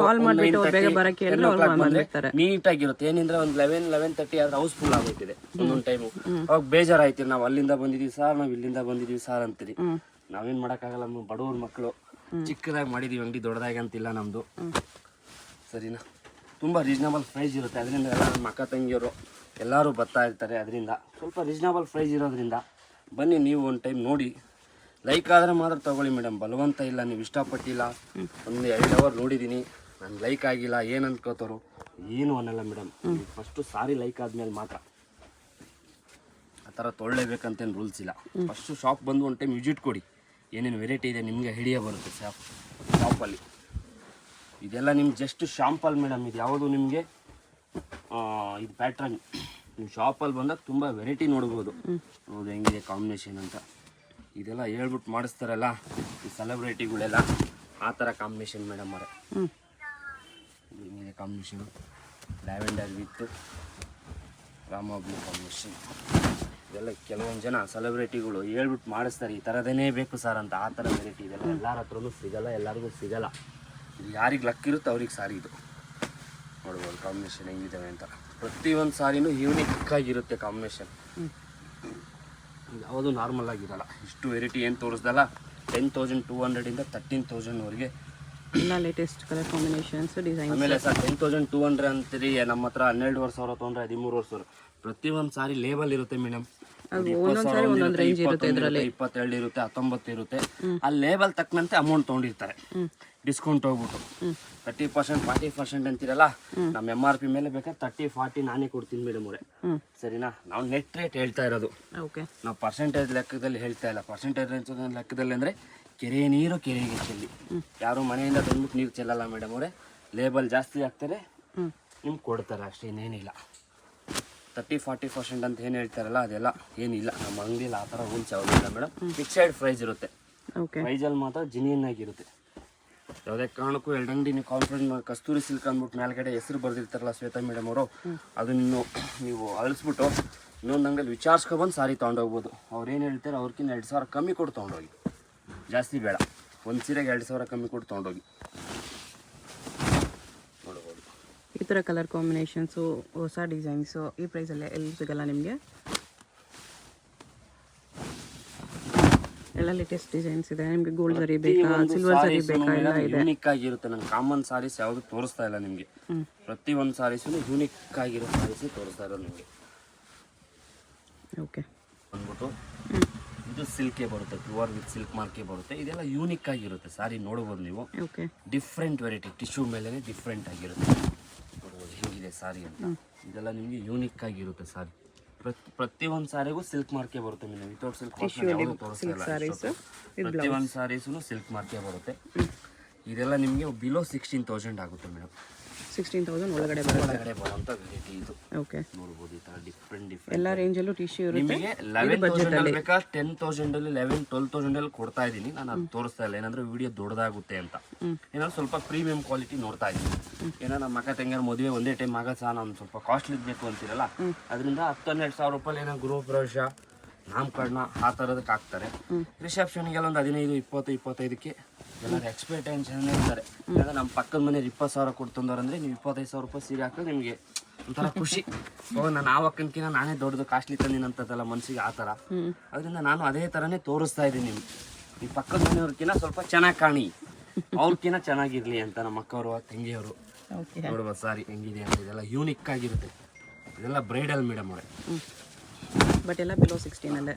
ಕಾಲ್ ಮಾಡ್ಬಿಟ್ಟು ಬೇಗ ಬರಕ್ಕೆ ನೀಟಾಗಿರುತ್ತೆ. ಏನಂದ್ರೆ ಒಂದು 11:30 ಆದ್ರೆ ಹೌಸ್ಫುಲ್ ಆಗೋಯ್ತಿದೆ ಒಂದೊಂದು ಟೈಮು. ಅವಾಗ ಬೇಜಾರಾಯ್ತೀರಿ, ನಾವು ಅಲ್ಲಿಂದ ಬಂದಿದೀವಿ ಸರ್, ನಾವು ಇಲ್ಲಿಂದ ಬಂದಿದೀವಿ ಸರ್ ಅಂತೀರಿ. ನಾವೇನ್ ಮಾಡಕ್ಕಾಗಲ್ಲ, ನಮ್ಮ ಬಡವ್ರ ಮಕ್ಕಳು, ಚಿಕ್ಕದಾಗಿ ಮಾಡಿದೀವಿ ಅಂಗಡಿ, ದೊಡ್ಡದಾಗಿ ಅಂತಿಲ್ಲ ನಮ್ದು, ಸರಿನಾ. ತುಂಬಾ ರೀಸನಬಲ್ ಪ್ರೈಸ್ ಇರುತ್ತೆ, ಅದರಿಂದ ಎಲ್ಲ ನಮ್ಮ ಅಕ್ಕ ತಂಗಿಯವರು ಎಲ್ಲರೂ ಬರ್ತಾ ಇರ್ತಾರೆ. ಅದರಿಂದ ಸ್ವಲ್ಪ ರೀಸನಬಲ್ ಪ್ರೈಸ್ ಇರೋದ್ರಿಂದ ಬನ್ನಿ, ನೀವು ಒಂದು ಟೈಮ್ ನೋಡಿ, ಲೈಕ್ ಆದರೆ ಮಾತ್ರ ತೊಗೊಳ್ಳಿ ಮೇಡಮ್, ಬಲವಂತ ಇಲ್ಲ. ನೀವು ಇಷ್ಟಪಟ್ಟಿಲ್ಲ, ಒಂದು 2 ಅವರ್ ನೋಡಿದ್ದೀನಿ, ನಾನು ಲೈಕ್ ಆಗಿಲ್ಲ ಏನು ಅನ್ಕೋತಾರೋ ಏನು ಅನ್ನಲ್ಲ ಮೇಡಮ್. ಫಸ್ಟು ಸಾರಿ ಲೈಕ್ ಆದಮೇಲೆ ಮಾತ್ರ ಆ ಥರ ತೊಗೊಳ್ಳೇಬೇಕಂತೇನು ರೂಲ್ಸ್ ಇಲ್ಲ. ಫಸ್ಟು ಶಾಪ್ ಬಂದು ಒಂದು ಟೈಮ್ ವಿಸಿಟ್ ಕೊಡಿ, ಏನೇನು ವೆರೈಟಿ ಇದೆ ನಿಮಗೆ ಐಡಿಯಾ ಬರುತ್ತೆ ಶಾಪಲ್ಲಿ. ಇದೆಲ್ಲ ನಿಮ್ಗೆ ಜಸ್ಟ್ ಶಾಂಪಲ್ ಮೇಡಮ್, ಇದು ಯಾವುದು ನಿಮಗೆ ಇದು ಪ್ಯಾಟ್ರನ್. ನೀವು ಶಾಪಲ್ಲಿ ಬಂದಾಗ ತುಂಬ ವೆರೈಟಿ ನೋಡ್ಬೋದು. ಹೌದು ಹೆಂಗಿದೆ ಕಾಂಬಿನೇಷನ್ ಅಂತ, ಇದೆಲ್ಲ ಹೇಳ್ಬಿಟ್ಟು ಮಾಡಿಸ್ತಾರಲ್ಲ ಈ ಸೆಲೆಬ್ರಿಟಿಗಳೆಲ್ಲ, ಆ ಥರ ಕಾಂಬಿನೇಷನ್ ಮೇಡಮ್ ಅವರೇ. ಹೆಂಗಿದೆ combination, lavender with Rama blue combination. ಇದೆಲ್ಲ ಕೆಲವೊಂದು ಜನ ಸೆಲೆಬ್ರಿಟಿಗಳು ಹೇಳ್ಬಿಟ್ಟು ಮಾಡಿಸ್ತಾರೆ, ಈ ಥರದೇ ಬೇಕು ಸರ್ ಅಂತ. ಆ ಥರ ವೆರೈಟಿ ಇದೆಲ್ಲ ಎಲ್ಲರ ಹತ್ರನೂ ಸಿಗಲ್ಲ, ಎಲ್ಲರಿಗೂ ಸಿಗಲ್ಲ. ಇದು ಯಾರಿಗೆ ಲಕ್ ಇರುತ್ತೆ ಅವ್ರಿಗೆ ಸಾರಿ ಇದು ನೋಡ್ಬೋದು ಕಾಂಬಿನೇಷನ್ ಹೆಂಗಿದ್ದಾವೆ ಅಂತ. ಪ್ರತಿಯೊಂದು ಸಾರಿನೂ ಯೂನಿಕ್ ಆಗಿರುತ್ತೆ ಕಾಂಬಿನೇಷನ್, ಯಾವುದು ನಾರ್ಮಲ್ ಆಗಿರಲ್ಲ. ಇಷ್ಟು ವೆರೈಟಿ ಏನು ತೋರಿಸ್ದಲ್ಲ, 10,200 13,000ವರೆಗೆ ಎಲ್ಲ ಲೇಟೆಸ್ಟ್ ಕಲರ್ ಕಾಂಬಿನೇಷನ್ಸ್ ಡಿಸೈನ್. ಆಮೇಲೆ ಸರ್ 10,200 ಅಂತೀರಿ, ನಮ್ಮ ಹತ್ರ 12,000 ತೊಗೊಂಡ್ರೆ 13,000. ಪ್ರತಿಯೊಂದು ಸಾರಿ ಲೇಬಲ್ ಇರುತ್ತೆ ಮೇಡಮ್, 22 ಇರುತ್ತೆ, 19 ಇರುತ್ತೆ. ಆ ಲೇಬಲ್ ತಕ್ಕಂತೆ ಅಮೌಂಟ್ ತೊಗೊಂಡಿರ್ತಾರೆ, ಡಿಸ್ಕೌಂಟ್ ಹೋಗ್ಬಿಟ್ಟು 30% 40% ಅಂತೀರಲ್ಲ. ನಮ್ಮ MRP ಮೇಲೆ ಬೇಕಾದ್ರೆ 30-40 ನಾನೇ ಕೊಡ್ತೀನಿ ಮೇಡಮ್ ಅವರೇ, ಸರಿನಾ. ನಾವು ನೆಟ್ ರೇಟ್ ಹೇಳ್ತಾ ಇರೋದು, ನಾವು ಪರ್ಸೆಂಟೇಜ್ ಲೆಕ್ಕದಲ್ಲಿ ಹೇಳ್ತಾ ಇಲ್ಲ. ಪರ್ಸೆಂಟೇಜ್ ಲೆಕ್ಕದಲ್ಲಿ ಅಂದರೆ ಕೆರೆ ನೀರು ಕೆರೆಗೆ ಚೆಲ್ಲಿ, ಯಾರು ಮನೆಯಿಂದ ತಂದ್ಬಿಟ್ಟು ನೀರು ಚೆಲ್ಲಲ್ಲ ಮೇಡಮ್ ಅವರೇ. ಲೇಬಲ್ ಜಾಸ್ತಿ ಹಾಕ್ತಾರೆ, ನಿಮ್ಗೆ ಕೊಡ್ತಾರೆ ಅಷ್ಟೇ, ಇನ್ನೇನಿಲ್ಲ. 30-40% ಅಂತ ಏನು ಹೇಳ್ತಾರಲ್ಲ ಅದೆಲ್ಲ ಏನಿಲ್ಲ ನಮ್ಮ ಅಂಗಡಿಯಲ್ಲಿ, ಆ ಥರ ರೂಲ್ಸ್ ಯಾವುದಿಲ್ಲ ಮೇಡಮ್. ಫಿಕ್ಸೆಡ್ ಪ್ರೈಸ್ ಇರುತ್ತೆ, ಪ್ರೈಸಲ್ಲಿ ಮಾತ್ರ ಜೆನ್ಯೂನ್ ಆಗಿರುತ್ತೆ. ಯಾವುದೇ ಕಾರಣಕ್ಕೂ 2 ಅಂಗಡಿ ನೀವು ಕಾನ್ಫಿಡೆಂಟ್ ಕಸ್ತೂರಿ ಸಿಲ್ಕ್ ಅಂದ್ಬಿಟ್ಟು ಮೇಲ್ಗಡೆ ಹೆಸರು ಬರೆದಿರ್ತಾರಲ್ಲ ಶ್ವೇತಾ ಮೇಡಮ್ ಅವರು, ಅದನ್ನು ನೀವು ಅಳಿಸ್ಬಿಟ್ಟು ಇನ್ನೊಂದು ಅಂಗಡಿಯಲ್ಲಿ ವಿಚಾರಿಸ್ಕೊಬಂದು ಸಾರಿ ತೊಗೊಂಡೋಗ್ಬೋದು. ಅವ್ರು ಏನು ಹೇಳ್ತಾರೆ ಅವ್ರಿಗಿಂತ 2,000 ಕಮ್ಮಿ ಕೊಟ್ಟು ತೊಗೊಂಡೋಗಿ, ಜಾಸ್ತಿ ಬೇಡ, ಒಂದು ಸೀರೆಗೆ 2,000 ಕಮ್ಮಿ ಕೊಟ್ಟು ತೊಗೊಂಡೋಗಿ ನೋಡ್ಬೋದು. ಈ ಥರ ಕಲರ್ ಕಾಂಬಿನೇಷನ್ಸು, ಹೊಸ ಡಿಸೈನ್ಸು ಈ ಪ್ರೈಸಲ್ಲೇ ಎಲ್ಲಿ ಸಿಗಲ್ಲ ನಿಮಗೆ. ಎಲ್ಲ ಲೇಟೆಸ್ಟ್ ಡಿಸೈನ್ಸ್ ಇದೆ. ನಿಮಗೆ ಗೋಲ್ಡ್ ಸರಿ ಬೇಕಾ, ಸಿಲ್ವರ್ ಸರಿ ಬೇಕಾ, ಎಲ್ಲ ಇದೆ. ಯೂನಿಕ್ ಆಗಿರುತ್ತೆ. ನಾನು ಕಾಮನ್ ಸಾರೀಸ್ ಯಾವುದು ತೋರಿಸ್ತಾ ಇಲ್ಲ ನಿಮಗೆ, ಪ್ರತಿಯೊಂದು ಸಾರೀಸು ಯೂನಿಕ್ ಆಗಿರೋ ಸಾರೀಸ್ ತೋರಿಸ್ತಾ ಇರೋದು ನಿಮಗೆ. ಓಕೆ, ಬಂದ್ಬಿಟ್ಟು ಇದು ಸಿಲ್ಕೇ ಬರುತ್ತೆ, ಪ್ಯೂರ್ ವಿತ್ ಸಿಲ್ಕ್ ಮಾರ್ಕೆ ಬರುತ್ತೆ. ಇದೆಲ್ಲ ಯೂನಿಕ್ ಆಗಿರುತ್ತೆ ಸಾರಿ, ನೋಡ್ಬೋದು ನೀವು. ಓಕೆ, ಡಿಫ್ರೆಂಟ್ ವೆರೈಟಿ, ಟಿಶ್ಯೂ ಮೇಲೇ ಡಿಫ್ರೆಂಟ್ ಆಗಿರುತ್ತೆ, ನೋಡ್ಬೋದು ಹೇಗಿದೆ ಸಾರಿ ಅಂತ. ಇದೆಲ್ಲ ನಿಮಗೆ ಯೂನಿಕ್ ಆಗಿರುತ್ತೆ ಸಾರಿ. ಪ್ರತಿಯೊಂದು ಸಾರಿಗೂ ಸಿಲ್ಕ್ ಮಾರ್ಕೆ ಬರುತ್ತೆ ಮೇಡಮ್, ವಿತೌಟ್ ಸಿಲ್ಕ್ ಯಾವುದು ತೋರಿಸ್ತಾ ಇಲ್ಲ. ಪ್ರತಿಯೊಂದು ಸಾರೀಸು ಸಿಲ್ಕ್ ಮಾರ್ಕೆ ಬರುತ್ತೆ. ಇದೆಲ್ಲ ನಿಮಗೆ ಬಿಲೋ 16,000 ಆಗುತ್ತೆ ಮೇಡಮ್. 16,000 ಒಳಗಡೆ ಬರುವಂಥ ವೆರೈಟಿ ಇದು. ಓಕೆ, ನೋಡ್ಬೋದು ಈ ಥರ ಡಿಫ್ರೆಂಟ್ ಎಲ್ಲ ರೇಂಜಲ್ಲೂ ಟಿಶ್ಯೂ ಇರುತ್ತೆ. ನಿಮಗೆ 11,000 ಬೇಕಾ 10,000 11-12,000 ಕೊಡ್ತಾ ಇದ್ದೀನಿ ನಾನು. ಅದು ತೋರಿಸ್ತಾ ಇಲ್ಲ, ಏನಂದ್ರೆ ವಿಡಿಯೋ ದೊಡ್ಡದಾಗುತ್ತೆ ಅಂತ. ಏನಾದ್ರು ಸ್ವಲ್ಪ ಪ್ರೀಮಿಯಂ ಕ್ವಾಲಿಟಿ ನೋಡ್ತಾ ಇದ್ದೀನಿ. ಏನೋ ನಮ್ಮ ಅಕ್ಕ ತಂಗಿಯರ ಮದುವೆ ಒಂದೇ ಟೈಮ್ ಆಗ ಸಹ ನಾನು ಸ್ವಲ್ಪ ಕಾಸ್ಟ್ಲಿ ಬೇಕು ಅಂತೀರಲ್ಲ, ಅದರಿಂದ 10-12,000 ರೂಪಾಯಿ ಏನೋ ಗೃಹ ಪ್ರವೇಶ, ನಾಮಕರಣ ಆ ಥರದಕ್ಕೆ ಹಾಕ್ತಾರೆ. ರಿಸೆಪ್ಷನ್ಗೆಲ್ಲ ಒಂದು 15-20-25ಕ್ಕೆ ಎಲ್ಲರೂ ಎಕ್ಸ್ಪೆಕ್ಟೇಷನ್ ಇರ್ತಾರೆ. ಯಾಕಂದ್ರೆ ನಮ್ಮ ಪಕ್ಕದ ಮನೇಲಿ 20,000 ಕೊಟ್ಟು ತಂದವ್ರಂದ್ರೆ ನೀವು 25,000 ರೂಪಾಯಿ ಸೀರೆ ಹಾಕಿದ್ರೆ ನಿಮಗೆ ಒಂಥರ ಖುಷಿ. ನಾನು ಆ ಅಕ್ಕನ್ಕಿಂತ ನಾನೇ ದೊಡ್ಡದು ಕಾಸ್ಟ್ಲಿ ತಂದಿನಂಥದ್ದೆಲ್ಲ ಮನಸ್ಸಿಗೆ ಆ ಥರ. ಅದರಿಂದ ನಾನು ಅದೇ ಥರನೇ ತೋರಿಸ್ತಾ ಇದ್ದೀನಿ. ನಿಮ್ಗೆ ಈ ಪಕ್ಕದ ಮನೆಯವ್ರಕಿನ್ನ ಸ್ವಲ್ಪ ಚೆನ್ನಾಗಿ ಕಾಣಿ, ಅವ್ರಕಿನ್ನ ಚೆನ್ನಾಗಿರ್ಲಿ ಅಂತ ನಮ್ಮ ಅಕ್ಕವರು ತಂಗಿಯವರು ನೋಡ್ಬೋದು ಸಾರಿ ಹೆಂಗಿದೆ ಅಂತ. ಇದೆಲ್ಲ ಯೂನಿಕ್ ಆಗಿರುತ್ತೆ, ಇದೆಲ್ಲ ಬ್ರೈಡಲ್ ಮೇಡಮ್ ಅವರೇ. ಬಟ್ ಎಲ್ಲ ಬಿಲೋ 16 ಅಲ್ಲೇ.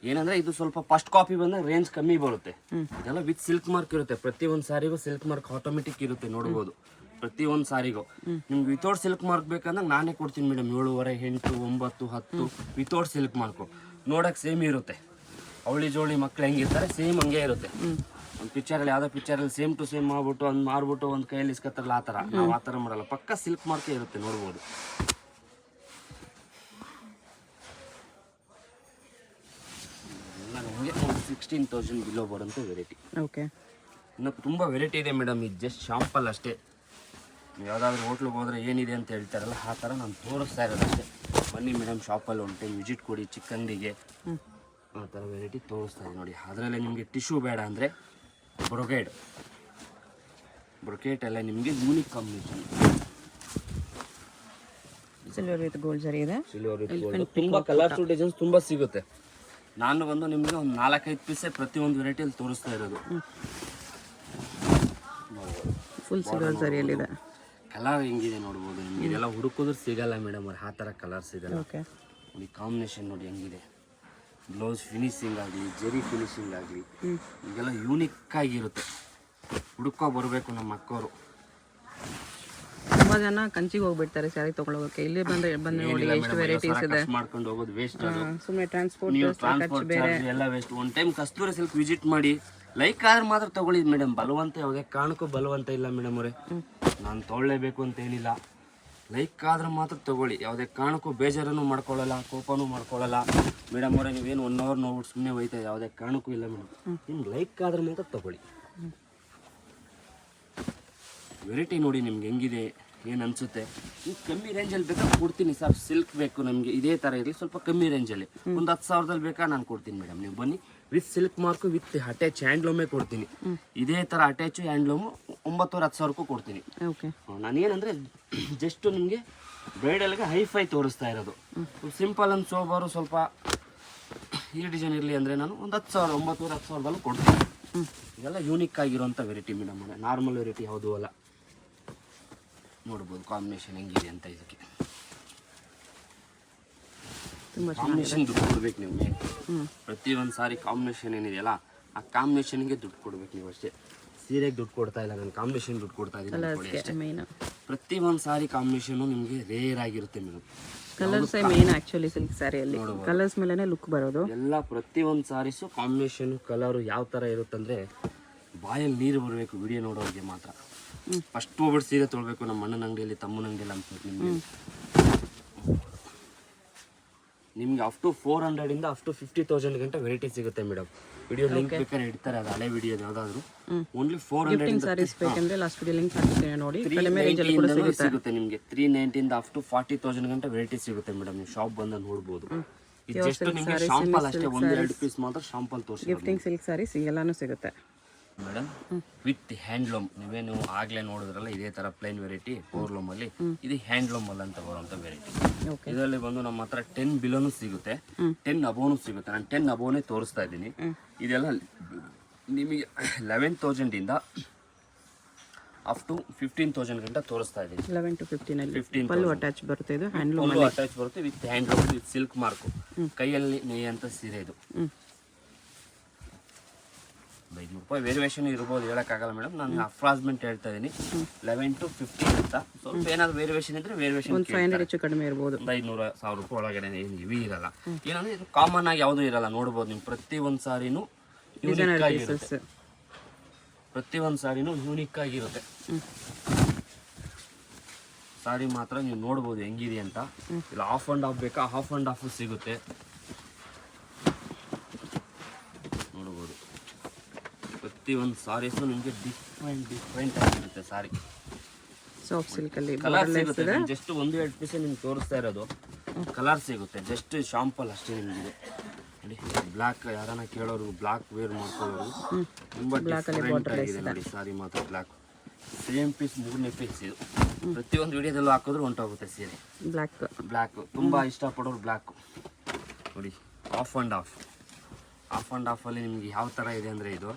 ಏನಂದ್ರೆ ಇದು ಸ್ವಲ್ಪ ಫಸ್ಟ್ ಕಾಪಿ ಬಂದಾಗ ರೇಂಜ್ ಕಮ್ಮಿ ಬರುತ್ತೆ. ಇದೆಲ್ಲ ವಿತ್ ಸಿಲ್ಕ್ ಮಾರ್ಕ್ ಇರುತ್ತೆ, ಪ್ರತಿಯೊಂದು ಸಾರಿಗೂ ಸಿಲ್ಕ್ ಮಾರ್ಕ್ ಆಟೋಮೆಟಿಕ್ ಇರುತ್ತೆ, ನೋಡ್ಬೋದು ಪ್ರತಿಯೊಂದು ಸಾರಿಗೂ. ನಿಮ್ಗೆ ವಿತೌಟ್ ಸಿಲ್ಕ್ ಮಾರ್ಕ್ ಬೇಕಂದ್ರೆ ನಾನೇ ಕೊಡ್ತೀನಿ ಮೇಡಮ್. 7.5, 8, 9, 10 without silk mark. ನೋಡಕ್ಕೆ ಸೇಮ್ ಇರುತ್ತೆ, ಅವಳಿ ಜೋಳಿ ಮಕ್ಳು ಹೆಂಗಿರ್ತಾರೆ ಸೇಮ್ ಹಂಗೆ ಇರುತ್ತೆ. ಒಂದು ಪಿಕ್ಚರಲ್ಲಿ ಯಾವುದೋ ಪಿಕ್ಚರಲ್ಲಿ ಸೇಮ್ ಟು ಸೇಮ್ ಮಾಡ್ಬಿಟ್ಟು ಒಂದು ಮಾರ್ಬಿಟ್ಟು ಒಂದು ಕೈಯಲ್ಲಿ ಇಸ್ಕೊತಾರಲ್ಲ ಆ ಥರ ನಾವು ಆ ಥರ ಮಾಡಲ್ಲ, ಪಕ್ಕ ಸಿಲ್ಕ್ ಮಾರ್ಕೆ ಇರುತ್ತೆ ನೋಡ್ಬೋದು. ಎಲ್ಲ ನಮಗೆ ಒಂದು 16,000 ಬಿಲೋ ಬರೋಂಥ ವೆರೈಟಿ. ಓಕೆ. ಇನ್ನು ತುಂಬ ವೆರೈಟಿ ಇದೆ ಮೇಡಮ್, ಇದು ಜಸ್ಟ್ ಶಾಂಪಲ್ ಅಷ್ಟೇ. ನೀವು ಯಾವುದಾದ್ರೂ ಹೋಟ್ಲಿಗೆ ಹೋದರೆ ಏನಿದೆ ಅಂತ ಹೇಳ್ತಾರಲ್ಲ ಆ ಥರ ನಾನು ತೋರಿಸ್ತಾ ಇರೋದು ಅಷ್ಟೇ. ಬನ್ನಿ ಮೇಡಮ್, ಶಾಪಲ್ಲಿ ಒಂದು ಟೈಮ್ ವಿಸಿಟ್ ಕೊಡಿ, ಚಿಕ್ಕಂಗಡಿಗೆ ಆ ಥರ ವೆರೈಟಿ ತೋರಿಸ್ತಾ ಇದೆ ನೋಡಿ. ಅದರಲ್ಲೇ ನಿಮಗೆ ಟಿಶ್ಯೂ ಬೇಡ ಅಂದರೆ ಬ್ರೊಕೇಟ್ ಎಲ್ಲ ನಿಮಗೆ unique combination. Silver with gold ಜರಿ ಇದೆ. ಸಿಲ್ವರ್ ವಿತ್ ಗೋಲ್ಡ್ ತುಂಬ ಕಲರ್ಫುಲ್ ಡಿಸೈನ್ಸ್ ತುಂಬ ಸಿಗುತ್ತೆ. ನಾನು ಬಂದು ನಿಮಗೆ ಒಂದು 4-5 ಪೀಸೇ ಪ್ರತಿಯೊಂದು ವೆರೈಟಿಯಲ್ಲಿ ತೋರಿಸ್ತಾ ಇರೋದು. Full silver ಜರಿಯಲ್ಲಿದೆ. ಕಲರ್ ಹೆಂಗಿದೆ ನೋಡ್ಬೋದು. ನಿಮಗೆ ಇದೆಲ್ಲ ಹುಡುಕಿದ್ರು ಸಿಗಲ್ಲ ಮೇಡಮ್, ಅವ್ರು ಆ ಥರ ಕಲರ್ಸ್ ಇದೆ ಓಕೆ. ನೋಡಿ ಕಾಂಬಿನೇಷನ್ ನೋಡಿ ಹೆಂಗಿದೆ. ಬ್ಲೌಸ್ ಫಿನಿಶಿಂಗ್ ಆಗಲಿ, ಜರಿ ಫಿನಿಶಿಂಗ್ ಆಗಲಿ, ಇದೆಲ್ಲ ಯೂನಿಕ್ ಆಗಿರುತ್ತೆ. ಹುಡುಕೋ ಬರಬೇಕು ನಮ್ಮ ಅಕ್ಕವರು. ತುಂಬ ಜನ ಕಂಚಿಗೆ ಹೋಗ್ಬಿಡ್ತಾರೆ ಸ್ಯಾರಿ ತೊಗೊಳೋಕೆ. ಇಲ್ಲಿ ಬಂದು ನೋಡಿ ಎಷ್ಟು ವೆರೈಟೀಸ್ ಇದೆ. ಮಾಡ್ಕೊಂಡು ಹೋಗೋದು ವೇಸ್ಟ್. ಸುಮ್ಮನೆ ಟ್ರಾನ್ಸ್ಪೋರ್ಟ್ ಚಾರ್ಜ್ ಎಲ್ಲ ವೇಸ್ಟ್. ಒನ್ ಟೈಮ್ ಕಸ್ತೂರಿ ಸಿಲ್ಕ್ ವಿಸಿಟ್ ಮಾಡಿ, ಲೈಕ್ ಆದ್ರೆ ಮಾತ್ರ ತಗೊಳ್ಳಿ ಮೇಡಮ್. ಬಲವಂತ ಯಾವುದೇ ಕಾರಣಕ್ಕೂ ಬಲವಂತ ಇಲ್ಲ ಮೇಡಮ್ ಅವರೇ. ನಾನು ತೊಗೊಳ್ಳೇಬೇಕು ಅಂತ ಏನಿಲ್ಲ, ಲೈಕ್ ಆದ್ರೆ ಮಾತ್ರ ತಗೊಳ್ಳಿ. ಯಾವುದೇ ಕಾರಣಕ್ಕೂ ಬೇಜಾರನ್ನು ಮಾಡ್ಕೊಳ್ಳಲ್ಲ, ಕೋಪನೂ ಮಾಡ್ಕೊಳ್ಳಲ್ಲ ಮೇಡಮ್ ಅವರೇ. ನೀವೇನು 1 hour ನೋಡ್ಬಿಟ್ಟು ಸುಮ್ಮನೆ ಹೋಯ್ತಾ, ಯಾವುದೇ ಕಾರಣಕ್ಕೂ ಇಲ್ಲ ಮೇಡಮ್. ನಿಮ್ಗೆ ಲೈಕ್ ಆದ್ರೆ ಮಾತ್ರ ತಗೊಳ್ಳಿ. ವೆರೈಟಿ ನೋಡಿ ನಿಮ್ಗೆ ಹೆಂಗಿದೆ, ಏನು ಅನಿಸುತ್ತೆ. ನೀವು ಕಮ್ಮಿ ರೇಂಜಲ್ಲಿ ಬೇಕಾ ಕೊಡ್ತೀನಿ ಸರ್. ಸಿಲ್ಕ್ ಬೇಕು ನಮಗೆ ಇದೇ ಥರ ಇರಲಿ, ಸ್ವಲ್ಪ ಕಮ್ಮಿ ರೇಂಜಲ್ಲಿ ಒಂದು 10,000ದಲ್ಲಿ ಬೇಕಾ ನಾನು ಕೊಡ್ತೀನಿ ಮೇಡಮ್. ನೀವು ಬನ್ನಿ, with silk mark with attach ಹ್ಯಾಂಡ್ಲೂಮೇ ಕೊಡ್ತೀನಿ. ಇದೇ ಥರ ಅಟ್ಯಾಚು ಹ್ಯಾಂಡ್ಲೂಮು 9,000-10,000ಕ್ಕೂ ಕೊಡ್ತೀನಿ. ನಾನೇನಂದರೆ ಜಸ್ಟ್ ನಿಮಗೆ ಬ್ರೈಡಲ್ಗೆ ಹೈಫೈ ತೋರಿಸ್ತಾ ಇರೋದು. ಸಿಂಪಲ್ ಅಂಡ್ ಸೋಬರು ಸ್ವಲ್ಪ ಈ ಡಿಸೈನ್ ಇರಲಿ ಅಂದರೆ ನಾನು ಒಂದು 10,000, 9,000-10,000 ಕೊಡ್ತೀನಿ. ಇದೆಲ್ಲ ಯೂನಿಕ್ ಆಗಿರೋಂಥ ವೆರೈಟಿ ಮೇಡಮ್. ನಾರ್ಮಲ್ ವೆರೈಟಿ ಯಾವುದೂ ಅಲ್ಲ. ನೋಡ್ಬೋದು ಕಾಂಬಿನೇಷನ್ ಹೆಂಗಿದೆ ಅಂತ. ಇದಕ್ಕೆ ಕಾಂಬಿನೇಷನ್ ದುಡ್ಡು ಕೊಡ್ಬೇಕು ನಿಮಗೆ. ಪ್ರತಿಯೊಂದು ಸಾರಿ ಕಾಂಬಿನೇಷನ್ ಏನಿದೆಯಲ್ಲ ಆ ಕಾಂಬಿನೇಷನ್ಗೆ ದುಡ್ಡು ಕೊಡ್ಬೇಕು ನೀವು ಅಷ್ಟೇ. ಸೀರೆಗೆ ದುಡ್ಡು ಕೊಡ್ತಾ ಇಲ್ಲ, ನಾನು ಕಾಂಬಿನೇಷನ್ ದುಡ್ಡು ಕೊಡ್ತಾ ಇದ್ದೀನಿ. ಪ್ರತಿಯೊಂದು ಸಾರಿ ಕಾಂಬಿನೇಷನು ನಿಮಗೆ ರೇರ್ ಆಗಿರುತ್ತೆ madam. Colours main actually silk ಸ್ಯಾರಿಯಲ್ಲಿ ಕಲರ್ಸ್ ಮೇಲೆನೇ ಲುಕ್ ಬರೋದು. ಎಲ್ಲ ಪ್ರತಿಯೊಂದು ಸಾರೀಸು ಕಾಂಬಿನೇಷನ್ ಕಲರು ಯಾವ ಥರ ಇರುತ್ತಂದರೆ ಬಾಯಲ್ಲಿ ನೀರು ಬರಬೇಕು ವಿಡಿಯೋ ನೋಡೋರಿಗೆ ಮಾತ್ರ. ಫಸ್ಟ್ ಹೋಗ್ಬಿಟ್ಟು ಸೀರೆ ತೊಗೊಳ್ಬೇಕು ನಮ್ಮ ಅಣ್ಣನ ಅಂಗಡಿಯಲ್ಲಿ, ತಮ್ಮನ ಅಂಗಡಿಯಲ್ಲಿ ಅಂತ ನಿಮಗೆ ಅಪ್ ಟು 400 ಅಪ್ ಟು 50,000 ಗಂಟೆ ವೆರೈಟಿ ಸಿಗುತ್ತೆ ಮೇಡಮ್. ವಿಡಿಯೋ ಲಿಂಕ್ ಬೇಕಾದ್ರೆ ಇಡ್ತಾರೆ, ಅದು ಹಳೆ ವಿಡಿಯೋ ಯಾವುದಾದ್ರು. ಓನ್ಲಿ 400 ಸಾರೀಸ್ ಬೇಕಂದ್ರೆ ಲಾಸ್ಟ್ ವಿಡಿಯೋ ಲಿಂಕ್ ಹಾಕ್ತೀನಿ ನೋಡಿ. ಕಡಿಮೆ ರೇಂಜ್ ಅಲ್ಲಿ ಕೂಡ ಸಿಗುತ್ತೆ ನಿಮಗೆ. 390 ಅಪ್ ಟು 40,000 ಗಂಟೆ ವೆರೈಟಿ ಸಿಗುತ್ತೆ ಮೇಡಮ್. ನೀವು ಶಾಪ್ ಬಂದು ನೋಡ್ಬೋದು. ಇದು ಜಸ್ಟ್ ನಿಮಗೆ ಶಾಂಪಲ್ ಅಷ್ಟೇ, 1-2 ಪೀಸ್ ಮಾತ್ರ ಶಾಂಪಲ್ ತೋರಿಸಿ. ಗಿಫ್ಟಿಂಗ್ ಸಿಲ್ಕ್ ಸಾರೀಸ್ ಎಲ್ಲಾನು ಸಿಗುತ್ತೆ ಮೇಡಮ್ ವಿತ್ ಹ್ಯಾಂಡ್ಲೂಮ್. ನೀವೇನು ಆಗ್ಲೇ ನೋಡಿದ್ರಲ್ಲ ಇದೇ ತರ ಪ್ಲೈನ್ ವೆರೈಟಿ ಪೋರ್ಲೂಮ್ ಅಲ್ಲಿ, ಇದು ಹ್ಯಾಂಡ್ಲೂಮ್ ಅಲ್ಲಿ ಅಂತ ಬರುವಂತ ವೆರೈಟಿ. ಇದರಲ್ಲಿ ಬಂದು ನಮ್ಮ ಹತ್ರ 10 ಬಿಲೋನು ಸಿಗುತ್ತೆ, 10 ಅಬೋನು ಸಿಗುತ್ತೆ. ನಾನು 10 ಅಬೋನೇ ತೋರಿಸ್ತಾ ಇದ್ದೀನಿ. ಇದೆಲ್ಲ ನಿಮಗೆ 11,000 ಇಂದ ಅಪ್ ಟು 15,000 ಗಂಟೆ ತೋರಿಸ್ತಾ ಇದ್ದೀನಿ. 11 to 15 ಅಲ್ಲಿ ಪಲ್ಲು ಅಟ್ಯಾಚ್ ಬರುತ್ತೆ. ಇದು ಹ್ಯಾಂಡ್ಲೂಮ್ ಅಟ್ಯಾಚ್ ಬರುತ್ತೆ with handloom with silk mark. ಕೈಯಲ್ಲಿ ನೇಯಂತ ಸೀರೆ ಇದು. 500 ರೂಪಾಯಿ ವೇರಿಯೇಷನ್ ಇರ್ಬೋದು, ಹೇಳೋಕ್ಕಾಗಲ್ಲ ಮೇಡಮ್. ನಾನು ಅಪ್ರಾಕ್ಸಿಮೇಟ್ ಹೇಳ್ತಾ ಇದ್ದೀನಿ 11 to 15 ಅಂತ. ಸ್ವಲ್ಪ ಏನಾದ್ರು ವೇರಿಯೇಷನ್ ಇದ್ರೆ ವೇರಿಯೇಷನ್ 500 ಹೆಚ್ಚು ಕಡಿಮೆ ಇರ್ಬೋದು. 500-1000 ರೂಪಾಯಿ ಒಳಗಡೆ ಏನು ಇವಿ ಇರಲ್ಲ. ಏನಂದ್ರೆ ಇದು ಕಾಮನ್ ಆಗಿ ಯಾವುದೂ ಇರಲ್ಲ. ನೋಡ್ಬೋದು ನೀವು ಪ್ರತಿಯೊಂದು ಸಾರಿನೂ ಯೂನಿಕ್ ಆಗಿರುತ್ತೆ. ಪ್ರತಿಯೊಂದು ಸಾರಿನೂ ಯೂನಿಕ್ ಆಗಿರುತ್ತೆ. ಸಾರಿ ಮಾತ್ರ ನೀವು ನೋಡ್ಬೋದು ಹೆಂಗಿದೆ ಅಂತ. ಇಲ್ಲ ಹಾಫ್ ಆ್ಯಂಡ್ ಹಾಫ್ ಬೇಕಾ, ಹಾಫ್ ಆ್ಯಂಡ್ ಹಾಫು ಸಿಗುತ್ತೆ. ನೋಡ್ಬೋದು ಪ್ರತಿಯೊಂದು ಸಾರೀಸು ನಿಮಗೆ ಡಿಫ್ರೆಂಟ್ ಆಗಿರುತ್ತೆ. ಸಾರಿ ಸಾಫ್ಟ್ ಸಿಲ್ಕಲ್ಲಿ ಕಲರ್ ಸಿಗುತ್ತೆ. ಜಸ್ಟ್ 1-2 ಪೀಸ್ ನಿಮ್ಗೆ ತೋರಿಸ್ತಾ ಇರೋದು ಕಲರ್ ಸಿಗುತ್ತೆ. ಜಸ್ಟ್ ಶಾಂಪಲ್ ಅಷ್ಟೇ ನಿಮಗಿದೆ ನೋಡಿ. ಬ್ಲ್ಯಾಕ್ ಯಾರನ್ನ ಕೇಳೋರು, ಬ್ಲ್ಯಾಕ್ ವೇರ್ ಮಾಡ್ಕೊಳ್ಳೋರು ತುಂಬ ಡಿಫ್ರೆಂಟ್ ಆಗಿದೆ ನೋಡಿ. ಸಾರಿ ಮಾತ್ರ ಬ್ಲ್ಯಾಕ್ ಸೇಮ್ ಪೀಸ್ 3ನೇ ಪೀಸ್. ಇದು ಪ್ರತಿಯೊಂದು ವಿಡಿಯೋದಲ್ಲೂ ಹಾಕಿದ್ರು ಹೊಂಟೋಗುತ್ತೆ ಸೀರೆ. ಬ್ಲ್ಯಾಕ್ ತುಂಬ ಇಷ್ಟಪಡೋರು ಬ್ಲ್ಯಾಕ್ ನೋಡಿ. ಆಫ್ ಆ್ಯಂಡ್ ಆಫಲ್ಲಿ ನಿಮಗೆ ಯಾವ ಥರ ಇದೆ ಅಂದರೆ ಇದು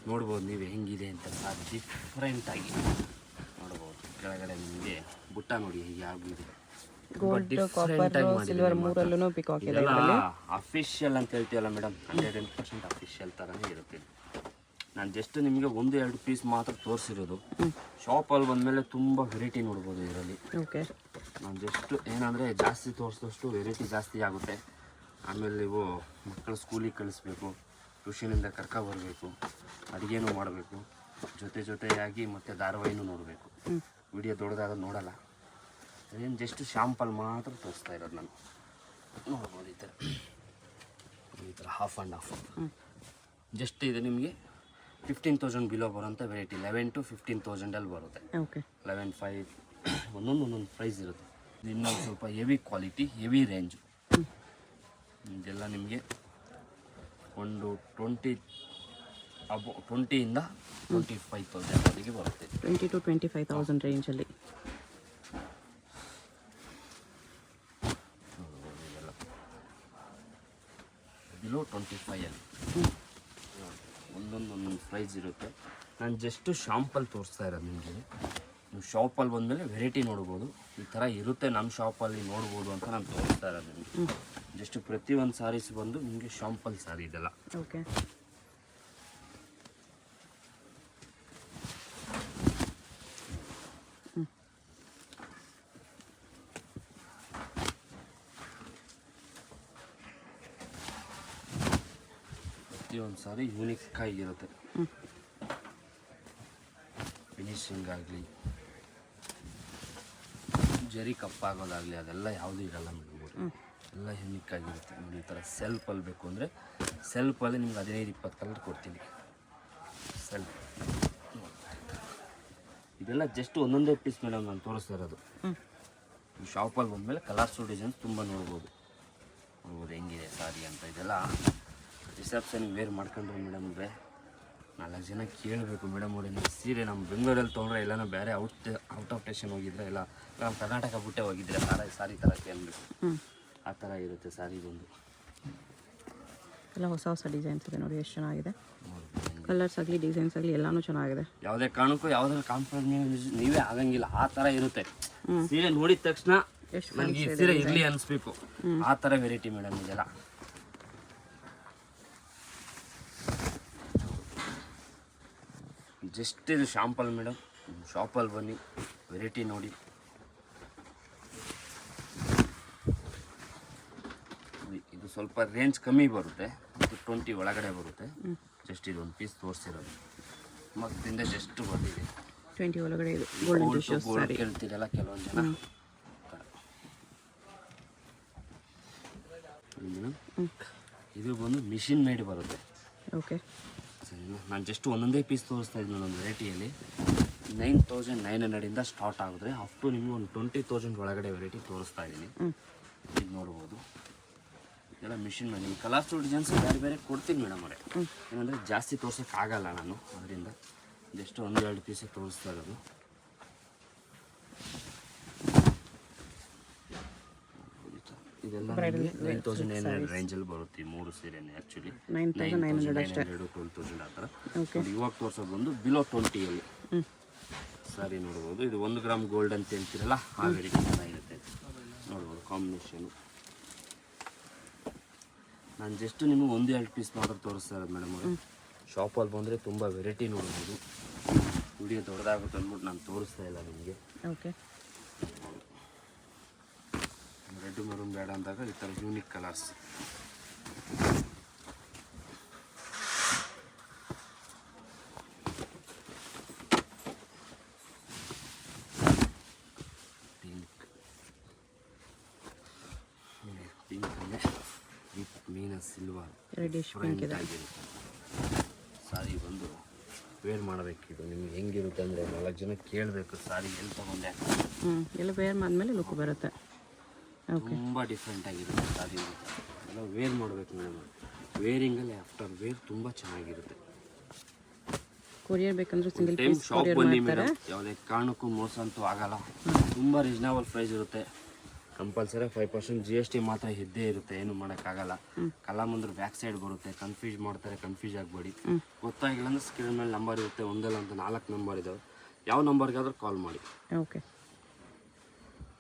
ನೋಡ್ಬೋದು ನೀವು ಹೆಂಗಿದೆ ಅಂತ. ಸಾರಿ ಡಿಫ್ರೆಂಟ್ ಆಗಿ ನೋಡ್ಬೋದು. ಕೆಳಗಡೆ ನಿಮಗೆ ಬುಟ್ಟ ನೋಡಿ ಹೇಗೆ ಆಗಿದೆ. ಅಫಿಷಿಯಲ್ ಅಂತ ಹೇಳ್ತೀವಲ್ಲ ಮೇಡಮ್, 100% ಅಫಿಷಿಯಲ್ ಥರನೇ ಇರುತ್ತೆ. ನಾನು ಜಸ್ಟ್ ನಿಮಗೆ 1-2 ಪೀಸ್ ಮಾತ್ರ ತೋರಿಸಿರೋದು. ಶಾಪಲ್ಲಿ ಬಂದಮೇಲೆ ತುಂಬ ವೆರೈಟಿ ನೋಡ್ಬೋದು ಇದರಲ್ಲಿ. ನಾನು ಜಸ್ಟ್ ಏನಂದರೆ ಜಾಸ್ತಿ ತೋರಿಸಿದಷ್ಟು ವೆರೈಟಿ ಜಾಸ್ತಿ ಆಗುತ್ತೆ. ಆಮೇಲೆ ನೀವು ಮಕ್ಕಳು ಸ್ಕೂಲಿಗೆ ಕಳಿಸ್ಬೇಕು, ಟ್ಯೂಷನಿಂದ ಕರ್ಕೊಬರ್ಬೇಕು, ಅಡುಗೆನೂ ಮಾಡಬೇಕು, ಜೊತೆಯಾಗಿ ಮತ್ತು ಧಾರಾವಾಹಿನೂ ನೋಡಬೇಕು. ವಿಡಿಯೋ ದೊಡ್ಡದಾಗ ನೋಡಲ್ಲ, ಅದೇನು ಜಸ್ಟ್ ಶಾಂಪಲ್ ಮಾತ್ರ ತೋರಿಸ್ತಾ ಇರೋದು ನಾನು. ನೋಡ್ಬೋದು ಈ ಥರ ಹಾಫ್ ಆ್ಯಂಡ್ ಹಾಫ್. ಜಸ್ಟ್ ಇದು ನಿಮಗೆ 15,000 ಬಿಲೋ ಬರೋಂಥ ವೆರೈಟಿ. 11 to 15,000 ಬರುತ್ತೆ. 11,500 ಒಂದೊಂದು ಪ್ರೈಸ್ ಇರುತ್ತೆ. ಇನ್ನೊಂದು ಸ್ವಲ್ಪ ಹೆವಿ ಕ್ವಾಲಿಟಿ, ಹೆವಿ ರೇಂಜು. ಇದೆಲ್ಲ ನಿಮಗೆ ಒಂದು 20ಇಂದ 25,000 ವರೆಗೆ ಬರುತ್ತೆ. 20 to 25,000 ರೇಂಜಲ್ಲಿ. ಬಿಲೋ 25 ಒಂದೊಂದು ಪ್ರೈಸ್ ಇರುತ್ತೆ. ನಾನು ಜಸ್ಟ್ ಶಾಂಪಲ್ ತೋರಿಸ್ತಾ ಇರೋದು ನಿಮಗೆ. ನೀವು ಶಾಪಲ್ಲಿ ಬಂದಮೇಲೆ ವೆರೈಟಿ ನೋಡ್ಬೋದು, ಈ ಥರ ಇರುತ್ತೆ ನಮ್ಮ ಶಾಪಲ್ಲಿ ನೋಡ್ಬೋದು ಅಂತ ನಾನು ತೋರಿಸ್ತಾ ಇರೋದು ನಿಮಗೆ. ಜಸ್ಟ್ ಪ್ರತಿಯೊಂದು ಸಾರೀಸ್ ಬಂದು ನಿಮಗೆ ಶಾಂಪಲ್ ಸಾರಿ ಇದೆಲ್ಲ. ಓಕೆ. ಪ್ರತಿಯೊಂದು ಸಾರಿ ಯೂನಿಕ್ ಆಗಿರುತ್ತೆ. ಫಿನಿಶಿಂಗ್ ಆಗಲಿ, ಜರಿ ಕಪ್ಪಾಗೋದಾಗಲಿ ಅದೆಲ್ಲ ಯಾವುದೂ ಇರಲ್ಲ ಮೇಡಮ್. ಎಲ್ಲ ಯೂನಿಕ್ ಆಗಿರುತ್ತೆ ನೋಡಿ. ಈ ಥರ ಸೆಲ್ಫಲ್ಲಿ ಬೇಕು ಅಂದರೆ ಸೆಲ್ಫಲ್ಲಿ ನಿಮ್ಗೆ 15-20 ಕಲರ್ ಕೊಡ್ತೀನಿ. ಸೆಲ್ಫ್ ಇದೆಲ್ಲ ಜಸ್ಟ್ ಒಂದೊಂದೇ ಪೀಸ್ ಮೇಡಮ್ ನಾನು ತೋರಿಸ್ತಾ ಇರೋದು. ಶಾಪಲ್ಲಿ ಬಂದಮೇಲೆ ಕಲರ್ಸು ಡಿಸೈನ್ಸ್ ತುಂಬ ನೋಡ್ಬೋದು ಹೆಂಗಿದೆ ಸಾರಿ ಅಂತ. ಇದೆಲ್ಲ ರಿಸೆಪ್ಷನ್ಗೆ ವೇರ್ ಮಾಡ್ಕೊಂಡ್ರೆ ಮೇಡಮ್ 4 ಜನ ಕೇಳಬೇಕು, ಮೇಡಮ್ ನೋಡಿ ನೀವು ಸೀರೆ ನಮ್ಮ ಬೆಂಗಳೂರಲ್ಲಿ ತೊಗೊಂಡ್ರೆ ಎಲ್ಲನೂ ಬೇರೆ ಔಟ್ ಆಫ್ ಸ್ಟೇಷನ್ ಹೋಗಿದ್ರೆ ಇಲ್ಲ ನಮ್ಮ ಕರ್ನಾಟಕ ಬಿಟ್ಟೆ ಹೋಗಿದ್ರೆ ಸಾರಿ ತರಕ್ಕೆ ಅಂದ್ಬಿಟ್ಟು ಆ ಥರ ಇರುತ್ತೆ ಸಾರಿ ಬಂದು. ಎಲ್ಲ ಹೊಸ ಡಿಸೈನ್ಸ್ ಇದೆ ನೋಡಿ, ಎಷ್ಟು ಚೆನ್ನಾಗಿದೆ. ಕಲರ್ಸ್ ಆಗಲಿ ಡಿಸೈನ್ಸ್ ಆಗಲಿ ಎಲ್ಲನೂ ಚೆನ್ನಾಗಿದೆ. ಯಾವುದೇ ಕಾರಣಕ್ಕೂ ಯಾವುದಾದ್ರು ಕಾಂಪ್ರಮೈಸ್ ನೀವೇ ಆಗಂಗಿಲ್ಲ, ಆ ಥರ ಇರುತ್ತೆ. ಸೀರೆ ನೋಡಿದ ತಕ್ಷಣ ನನಗೆ ಈ ಸೀರೆ ಇರಲಿ ಅನಿಸ್ಬೇಕು, ಆ ಥರ ವೆರೈಟಿ ಮೇಡಮ್ ಇದೆಲ್ಲ. ಜಸ್ಟ್ ಇದು ಶಾಂಪಲ್ ಮೇಡಮ್. ಶಾಪಲ್ಲಿ ಬನ್ನಿ, ವೆರೈಟಿ ನೋಡಿ. ಇದು ಸ್ವಲ್ಪ ರೇಂಜ್ ಕಮ್ಮಿ ಬರುತ್ತೆ, 20 ಒಳಗಡೆ ಬರುತ್ತೆ. ಜಸ್ಟ್ ಇದೊಂದು ಪೀಸ್ ತೋರಿಸಿರೋದು ಮತ್ತಿಂದ ಜಸ್ಟ್ ಬಂದಿದೆ 20 ಒಳಗಡೆ. ಇದು ಗೋಲ್ಡ್ ಕೇಳ್ತೀರಲ್ಲ ಕೆಲವೊಂದು ಜನ. ಇದು ಬಂದು ಮಿಷಿನ್ ಮೇಡ್ ಬರುತ್ತೆ. ಓಕೆ. ಸರಿನಾ? ನಾನು ಜಸ್ಟ್ ಒಂದೊಂದೇ ಪೀಸ್ ತೋರಿಸ್ತಾ ಇದ್ದೀನಿ ಒಂದು ವೆರೈಟಿಯಲ್ಲಿ. 9,900 ಸ್ಟಾರ್ಟ್ ಆಗಿದ್ರೆ ಅಪ್ ಟು ನಿಮಗೆ ಒಂದು 20,000 ಒಳಗಡೆ ವೆರೈಟಿ ತೋರಿಸ್ತಾ ಇದ್ದೀನಿ. ಇದು ನೋಡ್ಬೋದು. ಎಲ್ಲ ಮಿಷಿನ್ ಮೇಲೆ ನಿಮ್ಮ ಕಲರ್ಸ್ ಡಿಸೈನ್ಸ್ ಬೇರೆ ಕೊಡ್ತೀನಿ ಮೇಡಮ್ ಅವರೇ. ಏನಂದರೆ ಜಾಸ್ತಿ ತೋರ್ಸೋಕ್ಕಾಗಲ್ಲ ನಾನು, ಅದರಿಂದ ಜಸ್ಟ್ 1-2 ಪೀಸೇ ತೋರಿಸ್ತಾ ಇರೋದು. ಇದೆಲ್ಲ 9,900 ರೇಂಜಲ್ಲಿ ಬರುತ್ತೆ. ಈ 3 ಸೀರೆನೇ ಆ್ಯಕ್ಚುಲಿ 9,900 12,000 ಆ ಥರ. ಇವಾಗ ತೋರಿಸೋದು ಒಂದು ಬಿಲೋ 20ಅಲ್ಲಿ ಸಾರಿ ನೋಡ್ಬೋದು. ಇದು 1 ಗ್ರಾಮ್ ಗೋಲ್ಡ್ ಅಂತ ಹೇಳ್ತೀರಲ್ಲ, ಆ ವೆರೈಟಿ ಚೆನ್ನಾಗಿರುತ್ತೆ ನೋಡ್ಬೋದು ಕಾಂಬಿನೇಷನು. ನಾನು ಜಸ್ಟ್ ನಿಮಗೆ 1-2 ಪೀಸ್ ಮಾತ್ರ ತೋರಿಸ್ತಾ ಇರೋದು ಮೇಡಮ್ ಅವರು. ಶಾಪಲ್ಲಿ ಬಂದರೆ ತುಂಬ ವೆರೈಟಿ ನೋಡ್ಬೋದು. ವಿಡಿಯೋ ದೊಡ್ಡದಾಗುತ್ತೆ ಅಂದ್ಬಿಟ್ಟು ನಾನು ತೋರಿಸ್ತಾ ಇಲ್ಲ ನಿಮಗೆ. ಓಕೆ. ರೆಡ್ ಮರೂನ್ ಬೇಡ ಅಂದಾಗ ಈ ಥರ ಯೂನಿಕ್ ಕಲರ್ಸ್. ಪಿಂಕ್ ವಿತ್ ಮೀನ ಸಿಲ್ವರ್ ಸಾರಿ ಬಂದು ವೇರ್ ಮಾಡಬೇಕಿದು. ನಿಮ್ಗೆ ಹೆಂಗಿರುತ್ತೆ ಅಂದರೆ 4 ಜನ ಕೇಳಬೇಕು ಸಾರಿ ಎಲ್ಲಿ ತೊಗೊಂಡೆ. ಎಲ್ಲ ವೇರ್ ಮಾಡಿದ್ಮೇಲೆ ಲುಕ್ ಬರುತ್ತೆ. ತುಂಬ ಡಿಫ್ರೆಂಟ್ ಆಗಿರುತ್ತೆ ಸಾರಿ ಎಲ್ಲ ವೇರ್ ಮಾಡಬೇಕು ಮೇಡಮ್. ವೇರಿಂಗಲ್ಲಿ ಆಫ್ಟರ್ ವೇರ್ ತುಂಬ ಚೆನ್ನಾಗಿರುತ್ತೆ. ಕೊರಿಯರ್ ಬೇಕಂದ್ರೆ ಸಿಂಗಲ್ ಟೈಮ್ ಶಾಪ್ ಬನ್ನಿ ಮೇಡಮ್, ಯಾವುದೇ ಕಾರಣಕ್ಕೂ ಮೋಸ ಅಂತೂ ಆಗಲ್ಲ. ತುಂಬ ರೀಸನಬಲ್ ಪ್ರೈಸ್ ಇರುತ್ತೆ. ಕಂಪಲ್ಸರಿ 5% GST ಮಾತ್ರ ಇದ್ದೇ ಇರುತ್ತೆ, ಏನು ಮಾಡೋಕ್ಕಾಗಲ್ಲ. ಕಲಾಮಂದ್ರ ಬ್ಯಾಕ್ ಸೈಡ್ ಬರುತ್ತೆ. ಕನ್ಫ್ಯೂಸ್ ಮಾಡ್ತಾರೆ, ಕನ್ಫ್ಯೂಸ್ ಆಗಬೇಡಿ. ಗೊತ್ತಾಗಿಲ್ಲ ಅಂದರೆ ಸ್ಕ್ರೀನ್ ಮೇಲೆ ನಂಬರ್ ಇರುತ್ತೆ, ಒಂದಲ್ಲ ಅಂತ 4 ನಂಬರ್ ಇದ್ದಾವೆ. ಯಾವ ನಂಬರ್ಗಾದ್ರೂ ಕಾಲ್ ಮಾಡಿ. ಓಕೆ.